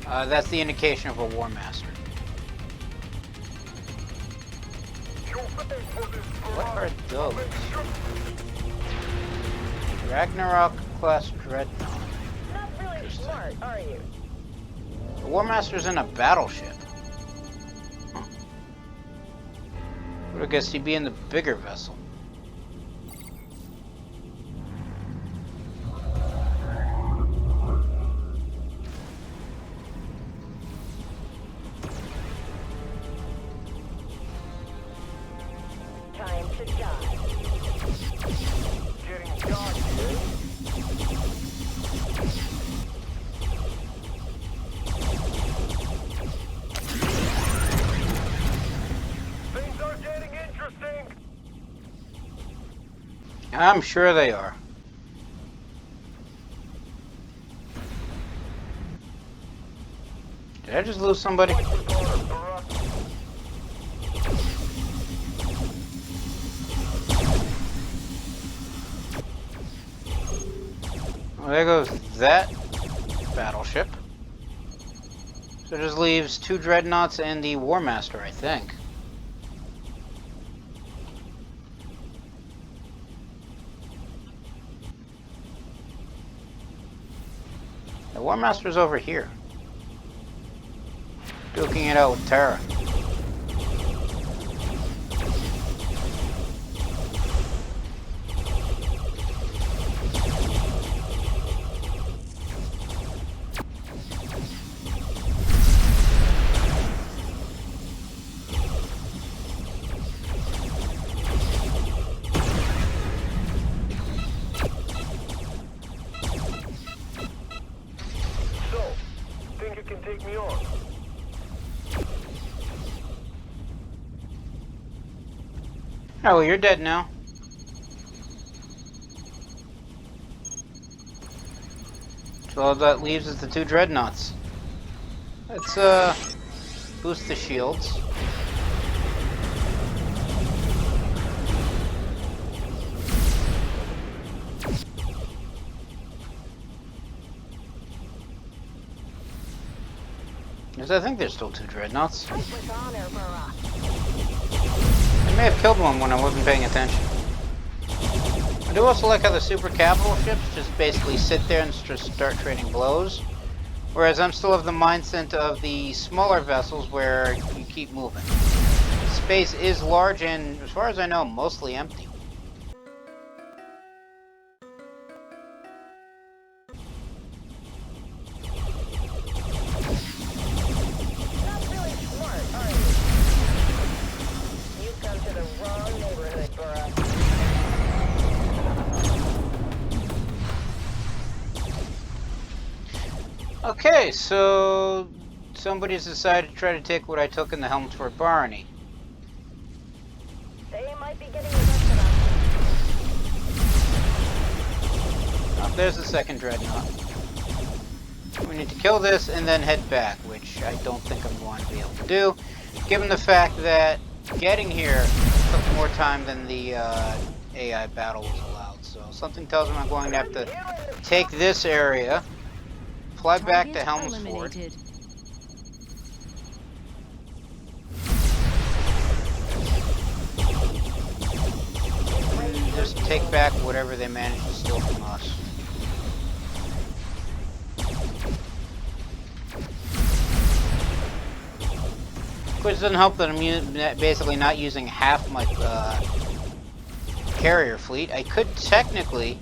That's the indication of a War Master. What are those? Ragnarok class dreadnought. Not really smart, are you? The War Master's in a battleship. Huh. But I guess he'd be in the bigger vessel. Time to die. Getting dark here. Things are getting interesting. I'm sure they are. Did I just lose somebody? Watch the corner, Burra. Well, there goes that battleship. So it just leaves 2 dreadnoughts and the War Master, I think. The War Master's over here, duking it out with Terra. So, think you can take me on? Oh, well, you're dead now. So all that leaves is the 2 dreadnoughts. Let's boost the shields. Because I think there's still 2 dreadnoughts. Fight with honor, Burra. I may have killed one when I wasn't paying attention. I do also like how the super capital ships just basically sit there and just start trading blows. Whereas I'm still of the mindset of the smaller vessels where you keep moving. Space is large and, as far as I know, mostly empty. Not really smart, are you? You've come to the wrong neighborhood, Burra. Okay, so somebody's decided to try to take what I took in the Helmsford Barony. They might be getting the best of us. Oh, there's the second dreadnought. We need to kill this and then head back, which I don't think I'm going to be able to do, given the fact that getting here took more time than the AI battle was allowed. So something tells me I'm going to have to take this area, fly back to Target Helmsford, eliminated. and just take back whatever they managed to steal from us. Which doesn't help that I'm basically not using half my carrier fleet. I could technically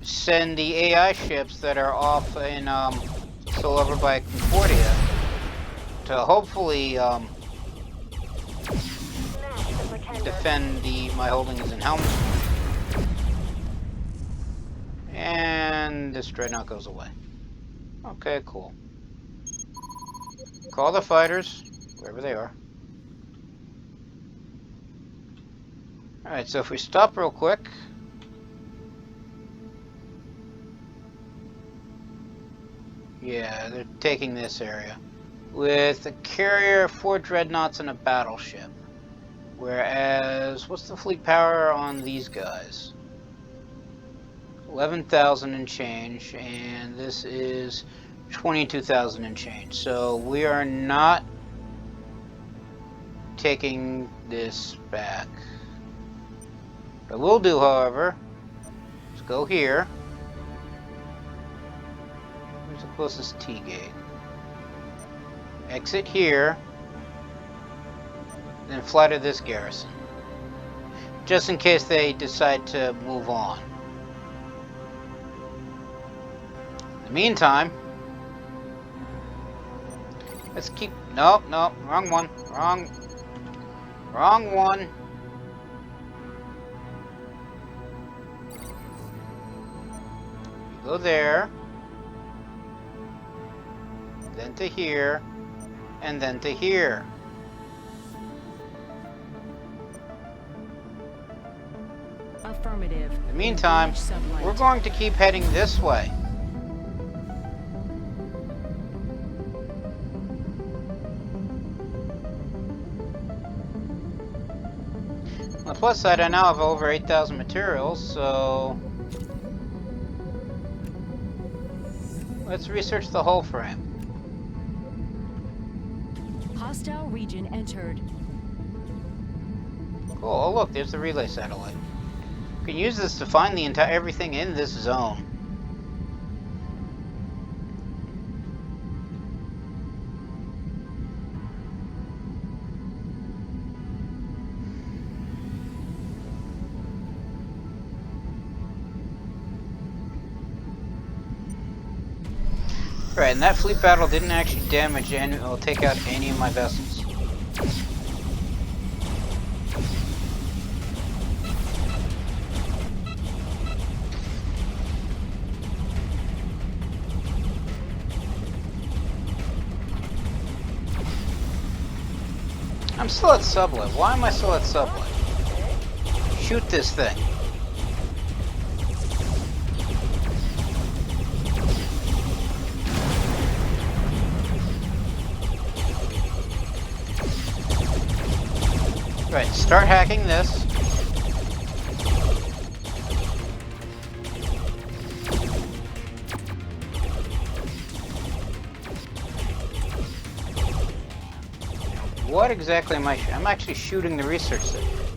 send the AI ships that are off in still over by Concordia to hopefully Smash the pretender. defend my holdings in Helmsford. And this dreadnought goes away. Okay, cool. Call the fighters, wherever they are. Alright, so if we stop real quick, Yeah, they're taking this area. With a carrier, 4 dreadnoughts, and a battleship. Whereas, what's the fleet power on these guys? 11,000 and change, and this is 22,000 and change. So we are not taking this back. What we'll do, however, is go here. Where's the closest T gate? Exit here, then fly to this garrison. Just in case they decide to move on. In the meantime, let's keep... Nope, wrong one. Wrong one. You go there. Then to here. And then to here. Affirmative. In the meantime, we're going to keep heading this way. On the plus side, I now have over 8,000 materials, so let's research the hull frame. Hostile region entered. Cool. Oh look, there's the relay satellite. You can use this to find the entire everything in this zone. Right, and that fleet battle didn't actually damage any, or take out any of my vessels. I'm still at sublet. Why am I still at sublet? Shoot this thing. Right, start hacking this. What exactly am I I'm actually shooting the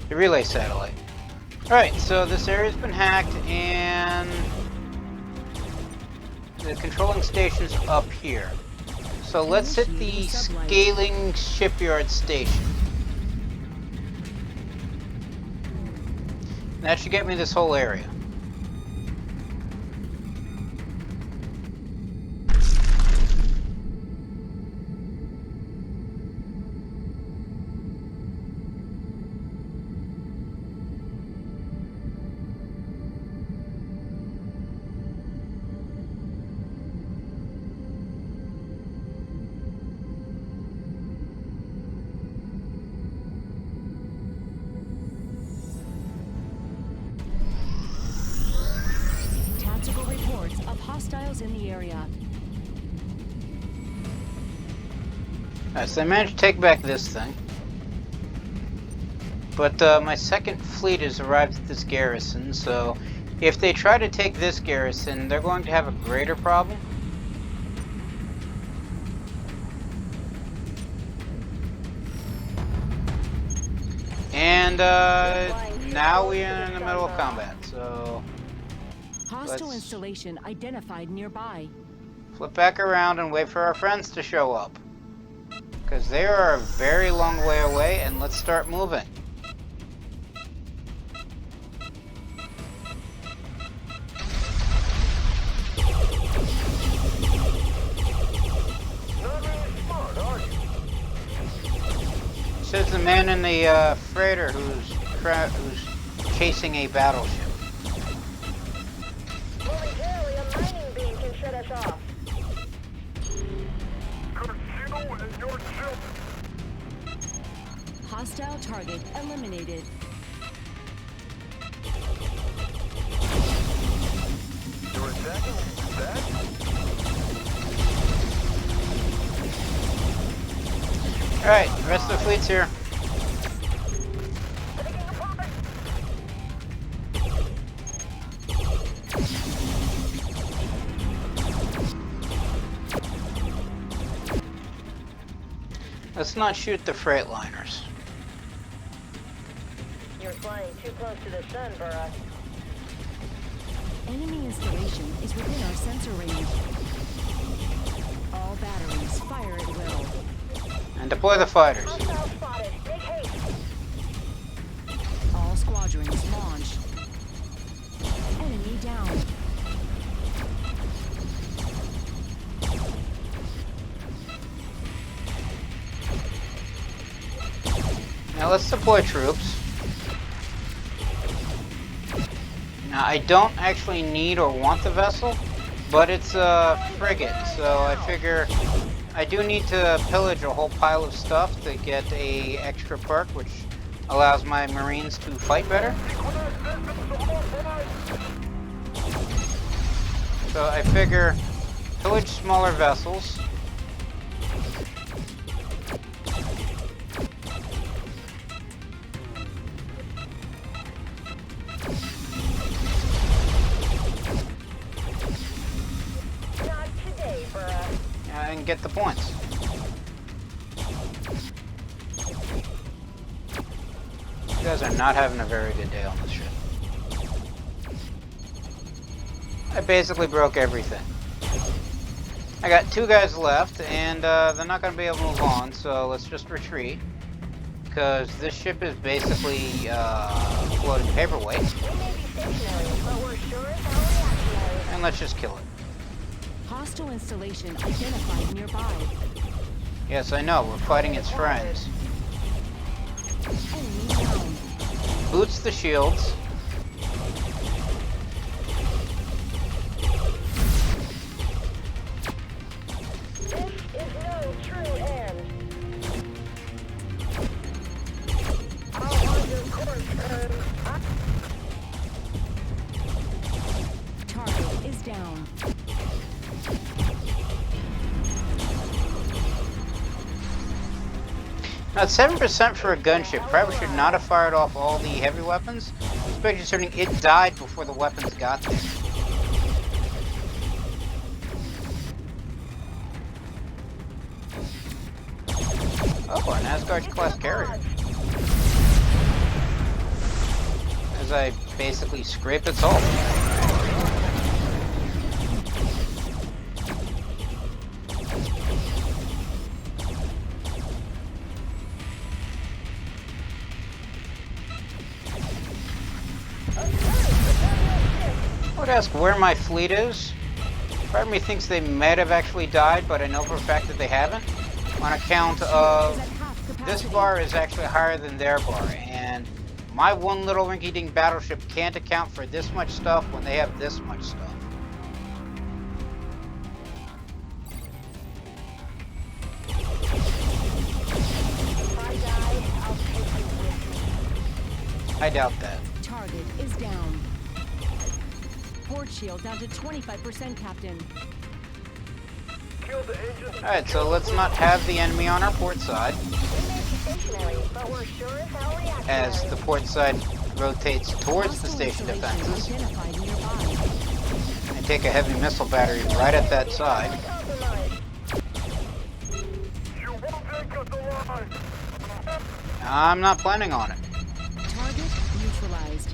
the relay satellite. Alright, so this area's been hacked and the controlling station's up here. So let's hit the scaling shipyard station. That should get me this whole area. Hostiles in the area. Alright, so I managed to take back this thing. But my second fleet has arrived at this garrison, so if they try to take this garrison, they're going to have a greater problem. And now we are in the middle of combat, so Hostile installation identified nearby. Flip back around and wait for our friends to show up. Because they are a very long way away, and let's start moving. Not really smart, are you? Says the man in the freighter who's chasing a battleship. Momentarily, a mining beam can shut us off. Casino and your ship. Hostile target eliminated. You're attacking that? Alright, the rest of the fleet's here. Let's not shoot the freight liners. You're flying too close to the sun, Burra. Enemy installation is within our sensor range. All batteries fire at will. And deploy the fighters. Hostile spotted. Make haste. All squadrons launch. Enemy down. Now let's deploy troops. Now I don't actually need or want the vessel, but it's a frigate, so I figure I do need to pillage a whole pile of stuff to get a extra perk, which allows my Marines to fight better. So I figure pillage smaller vessels. Not today, Burra. And get the points. You guys are not having a very good day on this ship. I basically broke everything. I got 2 guys left, and they're not going to be able to move on, so let's just retreat. Because this ship is basically floating paperweight. We may be stationary, but we're sure as hell reactionary. And let's just kill it. Hostile installation identified nearby. Yes, I know, we're fighting its friends. Enemy down. Boots the shields. This is no true end. I'll hold your course, Target is down. Now, it's 7% for a gunship. Probably should not have fired off all the heavy weapons, especially considering it died before the weapons got there. Oh, an Asgard-class carrier. As I basically scrape its hull. I would ask where my fleet is. Part of me thinks they might have actually died, but I know for a fact that they haven't. On account of this bar is actually higher than their bar, and my one little rinky-dink battleship can't account for this much stuff when they have this much stuff. If I die, I'll take you with me. I doubt that. Target is down. Port shield down to 25%, Captain. Kill the engine. Alright, so let's not have the enemy on our port side, We may be stationary, but we're sure as hell reactionary. as the port side rotates towards the Hostile station installation defenses, identified nearby. and take a heavy missile battery right at that side. Compromise. You won't take us alive. I'm not planning on it. Target neutralized.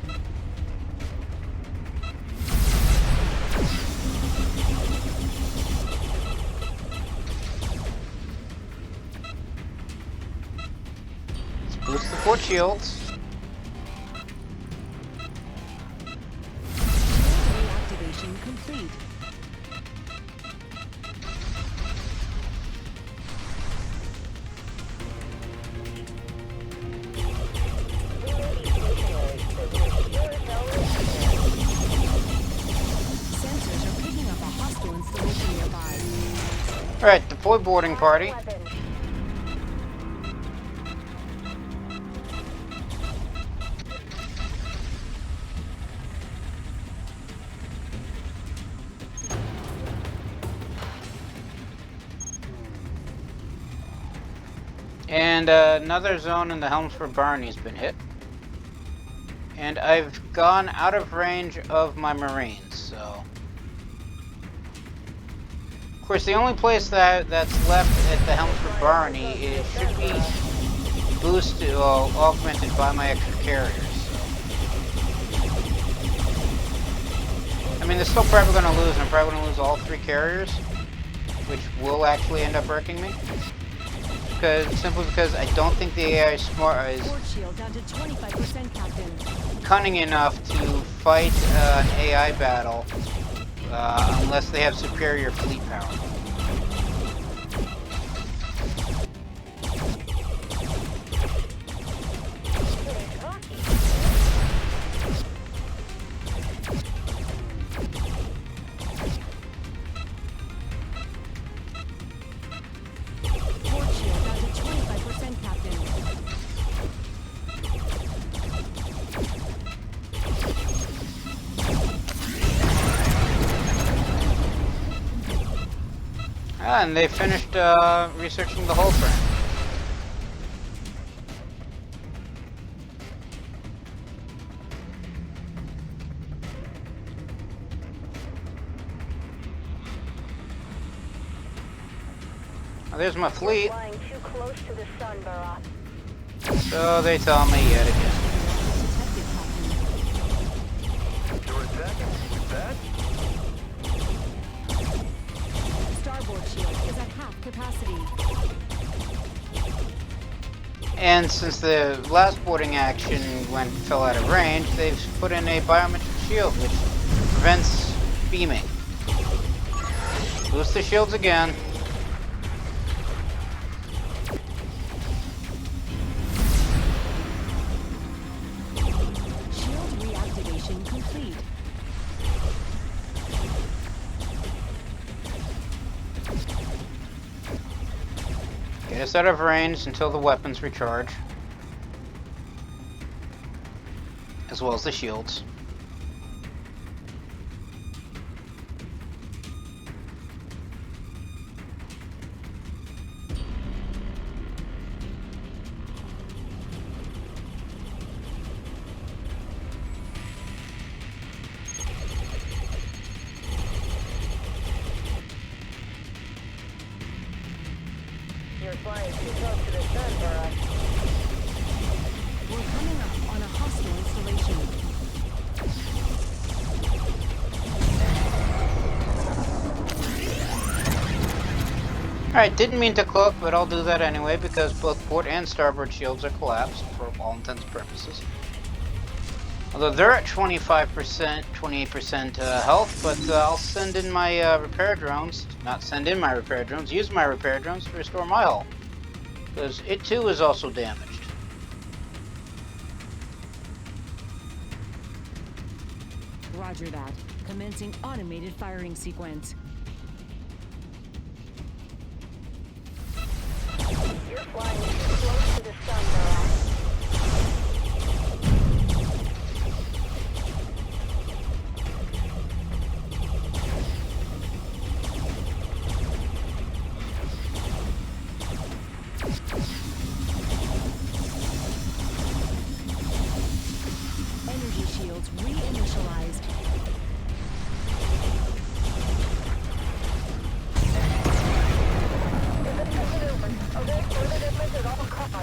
Let's boost the port shields. Shield reactivation complete. We may be stationary, but we're sure as hell reactionary. Sensors are picking up a hostile installation nearby. Alright, deploy boarding party. Weapons. And another zone in the Helmsford Barney's been hit. And I've gone out of range of my Marines, so... Of course, the only place that's left at the Helmsford Barney should be boosted, well, augmented by my extra carriers. So. I mean, they're still probably going to lose, and I'm probably going to lose all 3 carriers, which will actually end up wrecking me. Simply because I don't think the AI is Port shield down to 25%, Captain. cunning enough to fight an AI battle unless they have superior fleet power. Port shield down to 25%, Captain. And they finished researching the hull frame. Now, there's my fleet. Flying too close to the sun, Barat. So they tell me yet again. You're attacking with that? Starboard shield is at half capacity. And since the last boarding action fell out of range, they've put in a biometric shield which prevents beaming. Boost the shields again. Shield reactivation complete. Get us out of range until the weapons recharge. As well as the shields. You're flying too close to the sun, Barat. We're coming up on a hostile installation. Alright, didn't mean to cloak, but I'll do that anyway because both port and starboard shields are collapsed for all intents and purposes. Although they're at 25%, 28% health, but I'll send in my repair drones. Not send in my repair drones, use my repair drones to restore my hull. Because it too is also damaged. Roger that. Commencing automated firing sequence. You're flying too close to the sun, Barat. Energy shields reinitialized. Okay, further distance at all costs.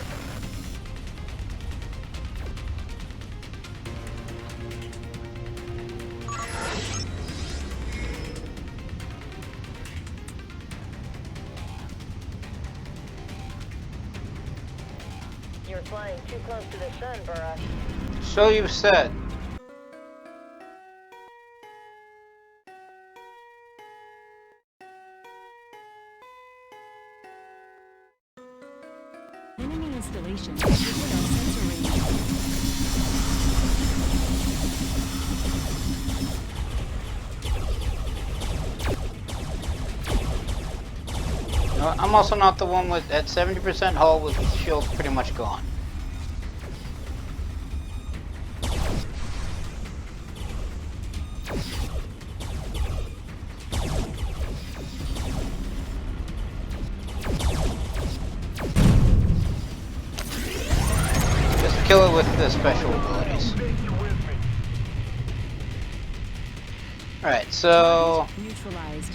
You're flying too close to the sun, Barat. So you've said. Enemy installation within our sensor range. No, I'm also not the one with at 70% hull with shields pretty much gone. the special abilities. Take you with me. Alright, so... Neutralized.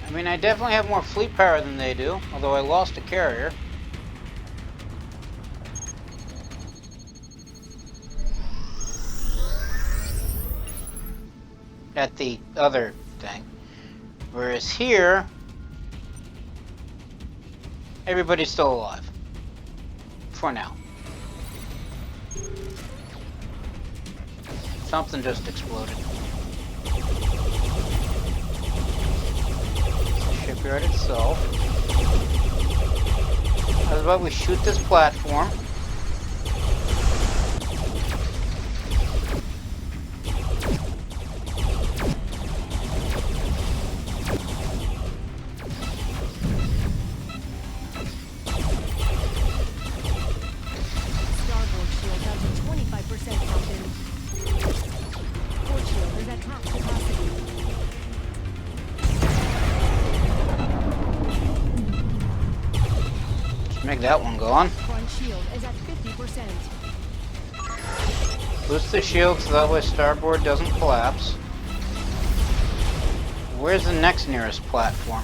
I mean, I definitely have more fleet power than they do, although I lost a carrier. At the other thing. Whereas here, everybody's still alive. For now. Something just exploded. The shipyard itself. How about we shoot this platform? Starboard shield down to 25%, Captain. Port shield is at half capacity. Let's make that one go on. Front shield is at 50%. Boost the shield so that way starboard doesn't collapse. Where's the next nearest platform?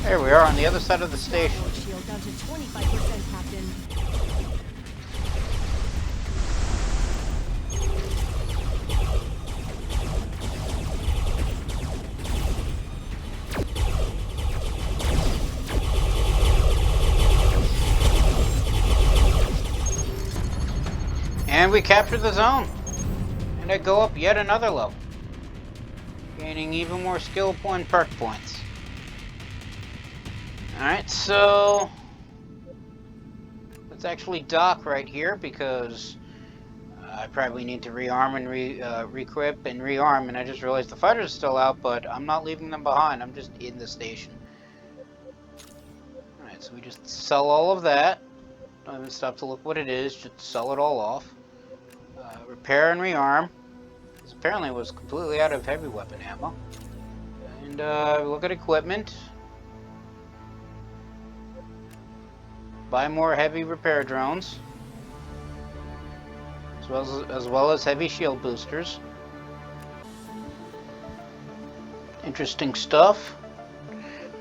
There we are on the other side of the station. Starboard shield down to 25%, Captain. And we capture the zone. And I go up yet another level. Gaining even more skill point perk points. Alright, so let's actually dock right here because I probably need to rearm and re-equip and rearm, and I just realized the fighters are still out, but I'm not leaving them behind. I'm just in the station. Alright, so we just sell all of that. Don't even stop to look what it is, just sell it all off. Repair and rearm. This apparently was completely out of heavy weapon ammo. And look at equipment. Buy more heavy repair drones. As well as heavy shield boosters. Interesting stuff.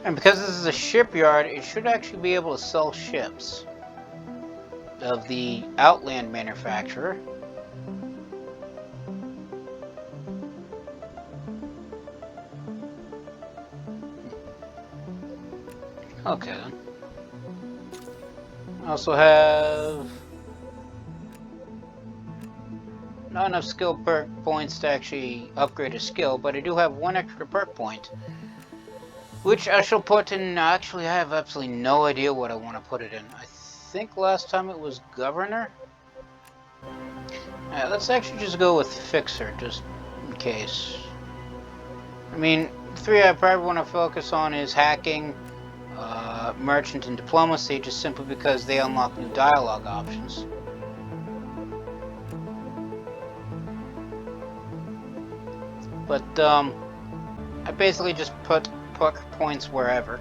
And because this is a shipyard, it should actually be able to sell ships of the Outland manufacturer. Okay then. I also have not enough skill perk points to actually upgrade a skill, but I do have one extra perk point, which I shall put in. Actually, I have absolutely no idea what I want to put it in. I think last time it was Governor. Let's actually just go with Fixer, just in case. I mean, the three I probably want to focus on is Hacking, Merchant, and Diplomacy, just simply because they unlock new dialogue options. But, I basically just put perk points wherever.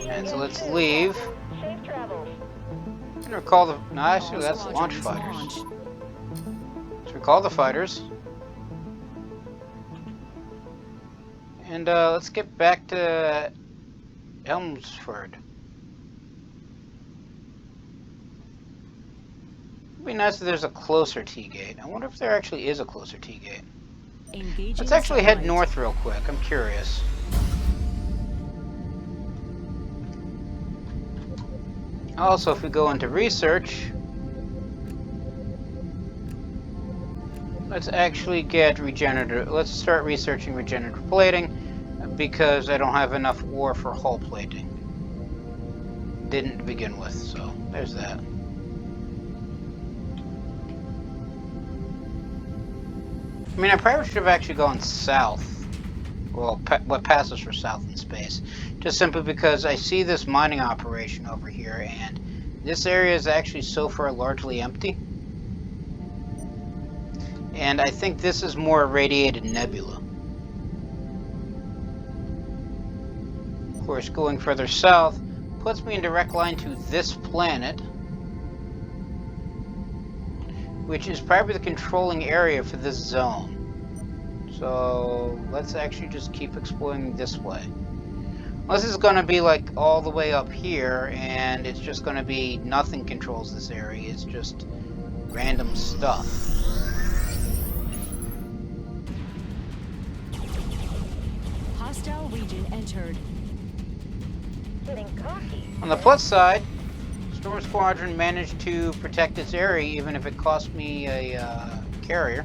And so let's leave. Safe travels. And recall the... No, actually, that's the launch fighters. Let's recall the fighters. And let's get back to Helmsford. It'd be nice if there's a closer T-gate. I wonder if there actually is a closer T-gate. Let's actually head north real quick. I'm curious. Also, if we go into research, let's actually get regenerative. Let's start researching regenerative plating because I don't have enough ore for hull plating. Didn't begin with, so there's that. I mean, I probably should have actually gone south. Well, what passes for south in space. Just simply because I see this mining operation over here, and this area is actually so far largely empty. And I think this is more irradiated nebula. Of course, going further south puts me in direct line to this planet, which is probably the controlling area for this zone. So let's actually just keep exploring this way. Unless it's going to be like all the way up here and it's just going to be nothing controls this area. It's just random stuff. Hostile region entered. Getting cocky. On the plus side, Storm Squadron managed to protect its area even if it cost me a carrier.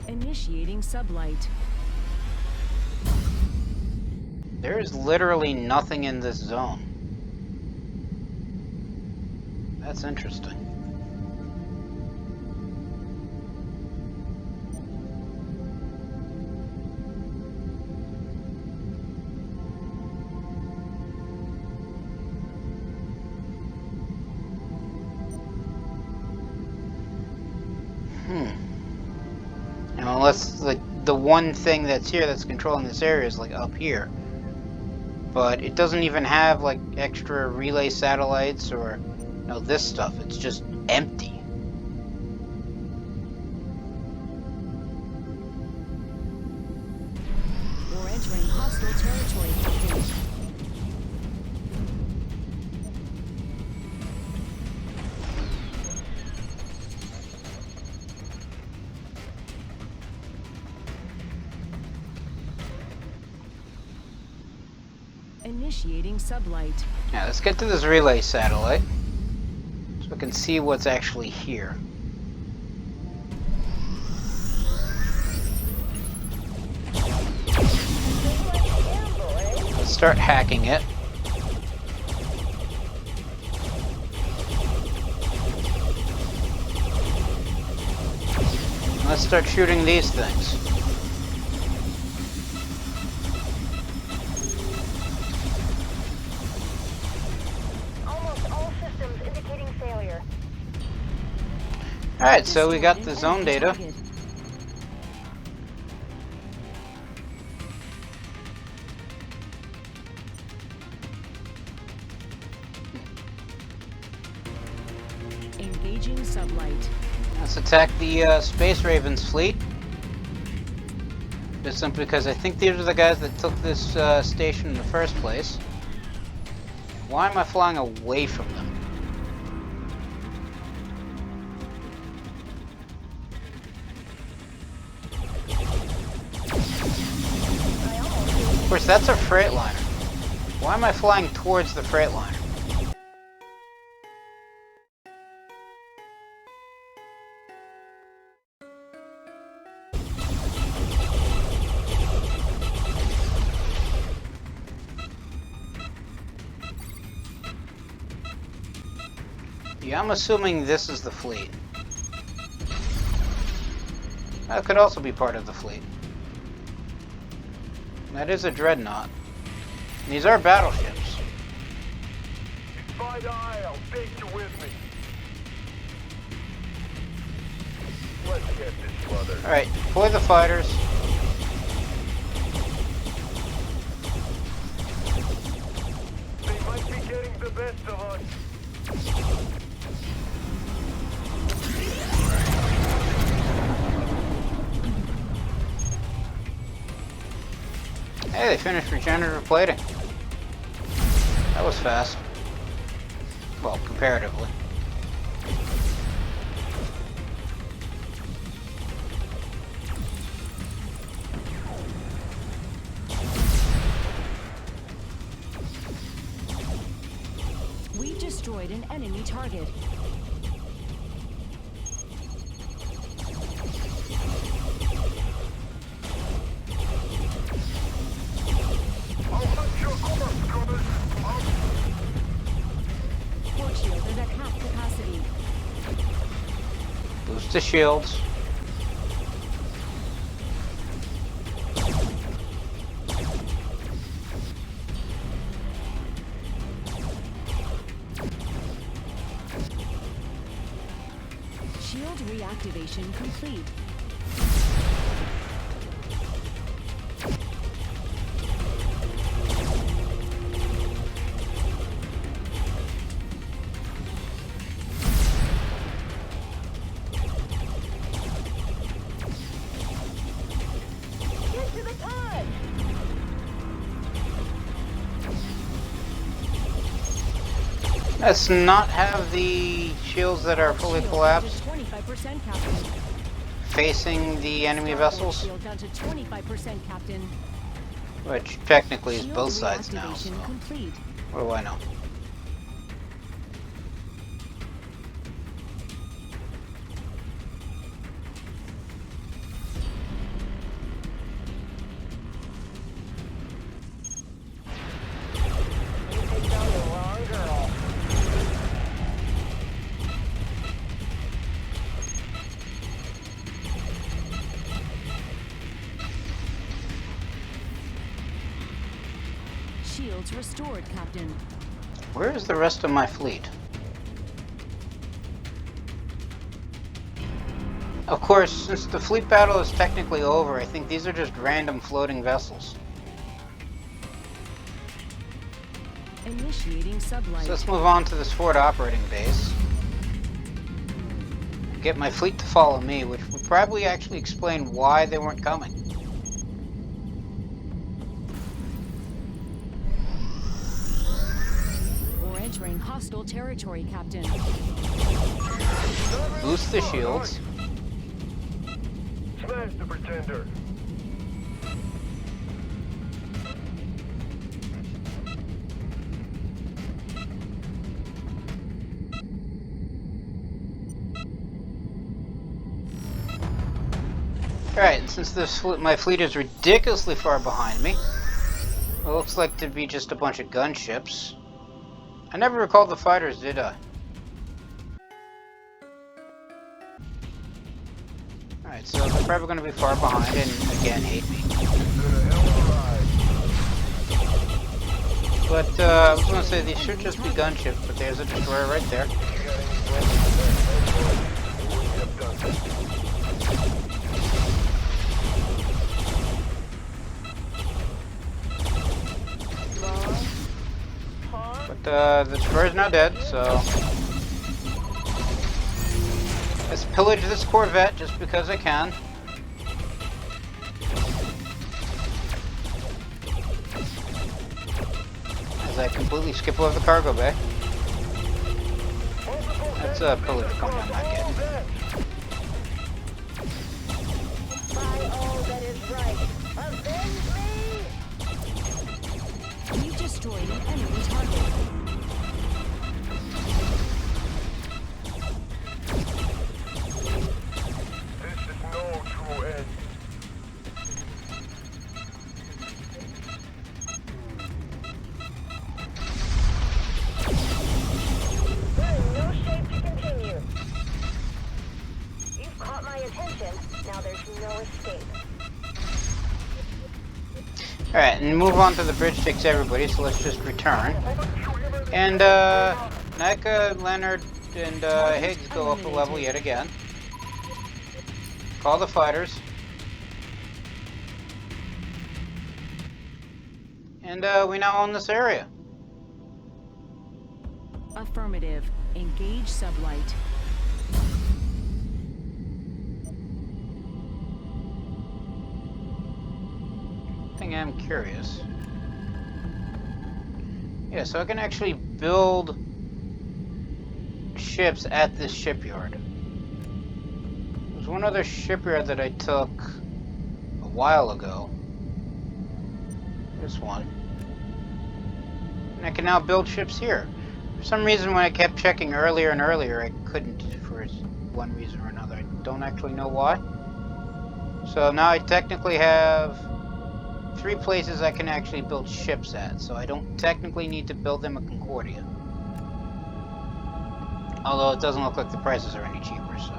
Initiating sublight. There is literally nothing in this zone. That's interesting. You know, unless the one thing that's here that's controlling this area is like up here. But it doesn't even have like extra relay satellites or this stuff. It's just empty. You're entering hostile territory, Captain. Initiating sublight. Now let's get to this relay satellite so we can see what's actually here. Let's start hacking it. Let's start shooting these things. Almost all systems indicating failure. Alright, so we got the zone data. Engaging sublight. Let's attack the Space Ravens fleet. Just simply because I think these are the guys that took this station in the first place. Why am I flying away from them? Of course, that's a Freightliner. Why am I flying towards the Freightliner? Yeah, I'm assuming this is the fleet. That could also be part of the fleet. That is a dreadnought. And these are battleships. By the eye, I'll take you with me. Let's get this mother. Alright, deploy the fighters. They might be getting the best of us. Hey, they finished regenerative plating. That was fast. Well, comparatively. We've destroyed an enemy target. I'll hunt your corpse, Connors. Port shield is at half capacity. Boost the shields. reactivation complete. Get to the pod! Let's not have the shields that are fully Shield collapsed down to 25%, Captain. facing the enemy Starboard vessels, shield down to 25%, Captain. which technically is Shield both sides now, so reactivation complete. what do I know? You picked on the wrong girl. Shields restored, Captain. Where is the rest of my fleet? Of course, since the fleet battle is technically over, I think these are just random floating vessels. Initiating sublight. So let's move on to this forward operating base. Get my fleet to follow me, which would probably actually explain why they weren't coming. We're entering hostile territory, Captain. Boost the shields. Smash the pretender. Alright, and since my fleet is ridiculously far behind me, it looks like to be just a bunch of gunships. I never recalled the fighters, did I? Alright, so they're probably going to be far behind and again hate me. But I was going to say these should just be gunships, but there's a destroyer right there. But the destroyer's now dead, so let's pillage this Corvette just because I can. As I completely skip over the cargo bay. That's a pillage coming I'm not getting. By all that is right, avenge me! We've destroyed an enemy target. This is no true end. We're in no shape to continue. You've caught my attention. Now there's no escape. Alright, and move on to the bridge takes everybody, so let's just return. And Nika, Leonard, and Higgs go up a level yet again. Call the fighters. And we now own this area. Affirmative. Engage sublight. Thing I'm curious. Yeah, so I can actually build ships at this shipyard. There's one other shipyard that I took a while ago. This one. And I can now build ships here. For some reason when I kept checking earlier and earlier, I couldn't for one reason or another. I don't actually know why. So now I technically have 3 places I can actually build ships at, so I don't technically need to build them a Concordia. Although it doesn't look like the prices are any cheaper, so.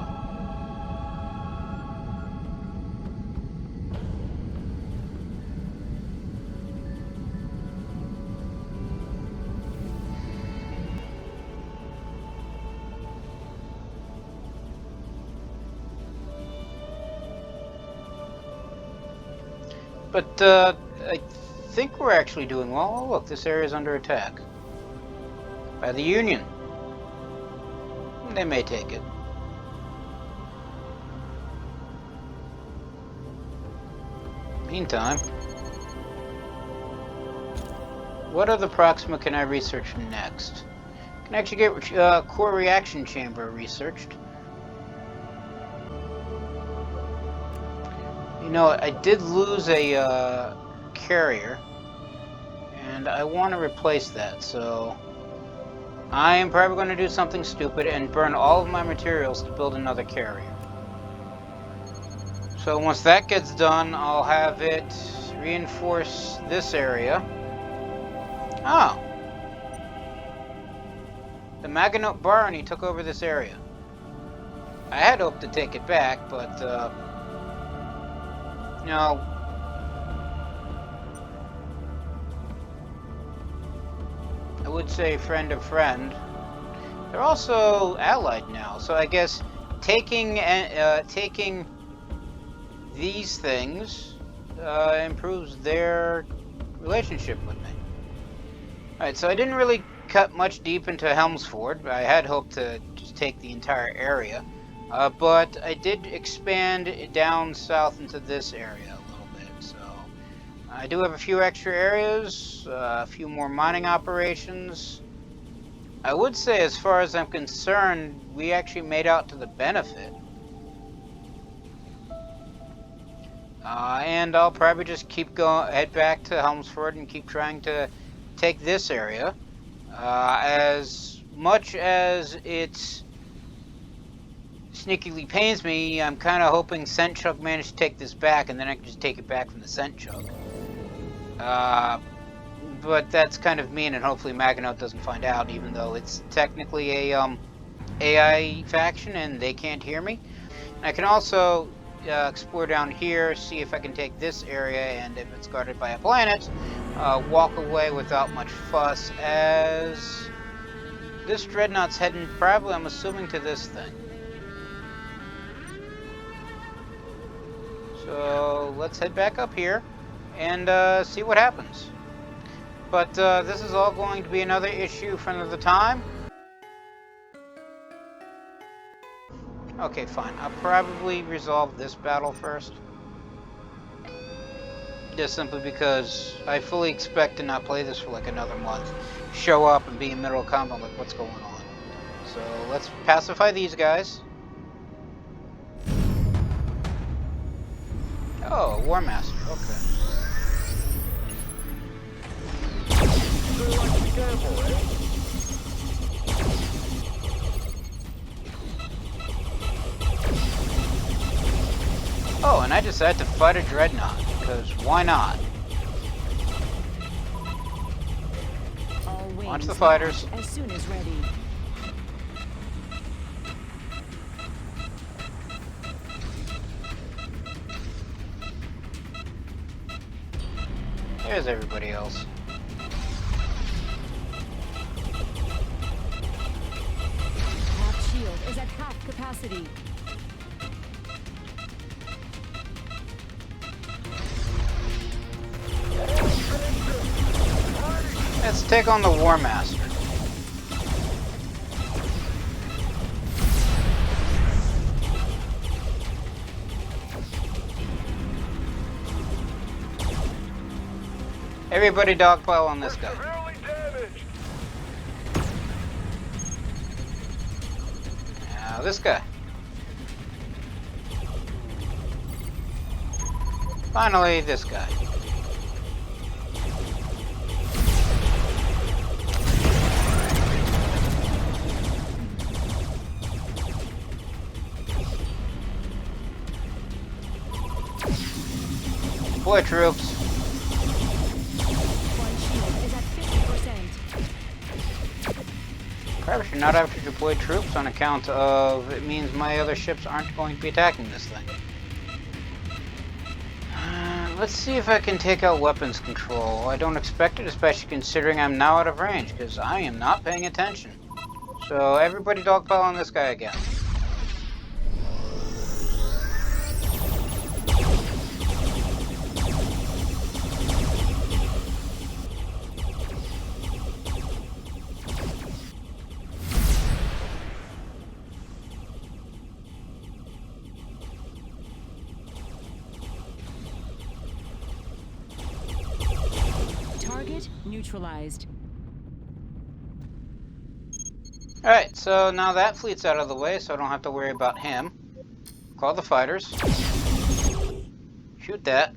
But I think we're actually doing well. Oh, look, this area is under attack by the Union. They may take it. Meantime, what other Proxima can I research next? Can actually get core reaction chamber researched. You know, I did lose a carrier, and I want to replace that, so I am probably going to do something stupid and burn all of my materials to build another carrier. So once that gets done, I'll have it reinforce this area. Oh. The Maganote Barony took over this area. I had hoped to take it back, but, no. I would say friend of friend. They're also allied now, so I guess taking these things improves their relationship with me. Alright, so I didn't really cut much deep into Helmsford. I had hoped to just take the entire area, but I did expand down south into this area a little bit, so I do have a few extra areas, a few more mining operations. I would say, as far as I'm concerned, we actually made out to the benefit. And I'll probably just keep going, head back to Helmsford and keep trying to take this area. As much as it's sneakily pains me, I'm kind of hoping Scent Chug managed to take this back, and then I can just take it back from the Scent Chug. But that's kind of mean, and hopefully Maganote doesn't find out, even though it's technically a AI faction and they can't hear me. And I can also explore down here, see if I can take this area, and if it's guarded by a planet, walk away without much fuss, as this Dreadnought's heading probably, I'm assuming, to this thing. So let's head back up here and see what happens. But this is all going to be another issue for another time. Okay, fine. I'll probably resolve this battle first. Just simply because I fully expect to not play this for like another month. Show up and be in middle of combat like, what's going on? So let's pacify these guys. Oh, War Master, okay. Oh, and I decided to fight a Dreadnought, because why not? Launch the fighters. As soon as ready. There's everybody else. Half shield is at half capacity. Let's take on the War Master. Everybody dogpile on this guy. Severely damaged. Now this guy. Finally, this guy. Deploy troops. One shield is at 50%. Probably should not have to deploy troops on account of it means my other ships aren't going to be attacking this thing. Let's see if I can take out weapons control. I don't expect it, especially considering I'm now out of range, because I am not paying attention. So everybody dogpile on this guy again. Target neutralized. Alright, so now that fleet's out of the way, so I don't have to worry about him. Call the fighters. Shoot that.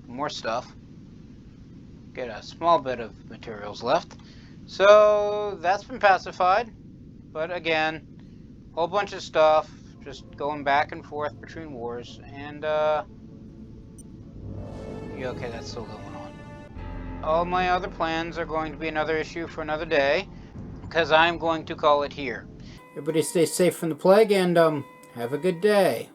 More stuff. Get a small bit of materials left. So that's been pacified. But again, whole bunch of stuff. Just going back and forth between wars. And, yeah, okay, that's still going on. All my other plans are going to be another issue for another day. Because I'm going to call it here. Everybody stay safe from the plague and, have a good day.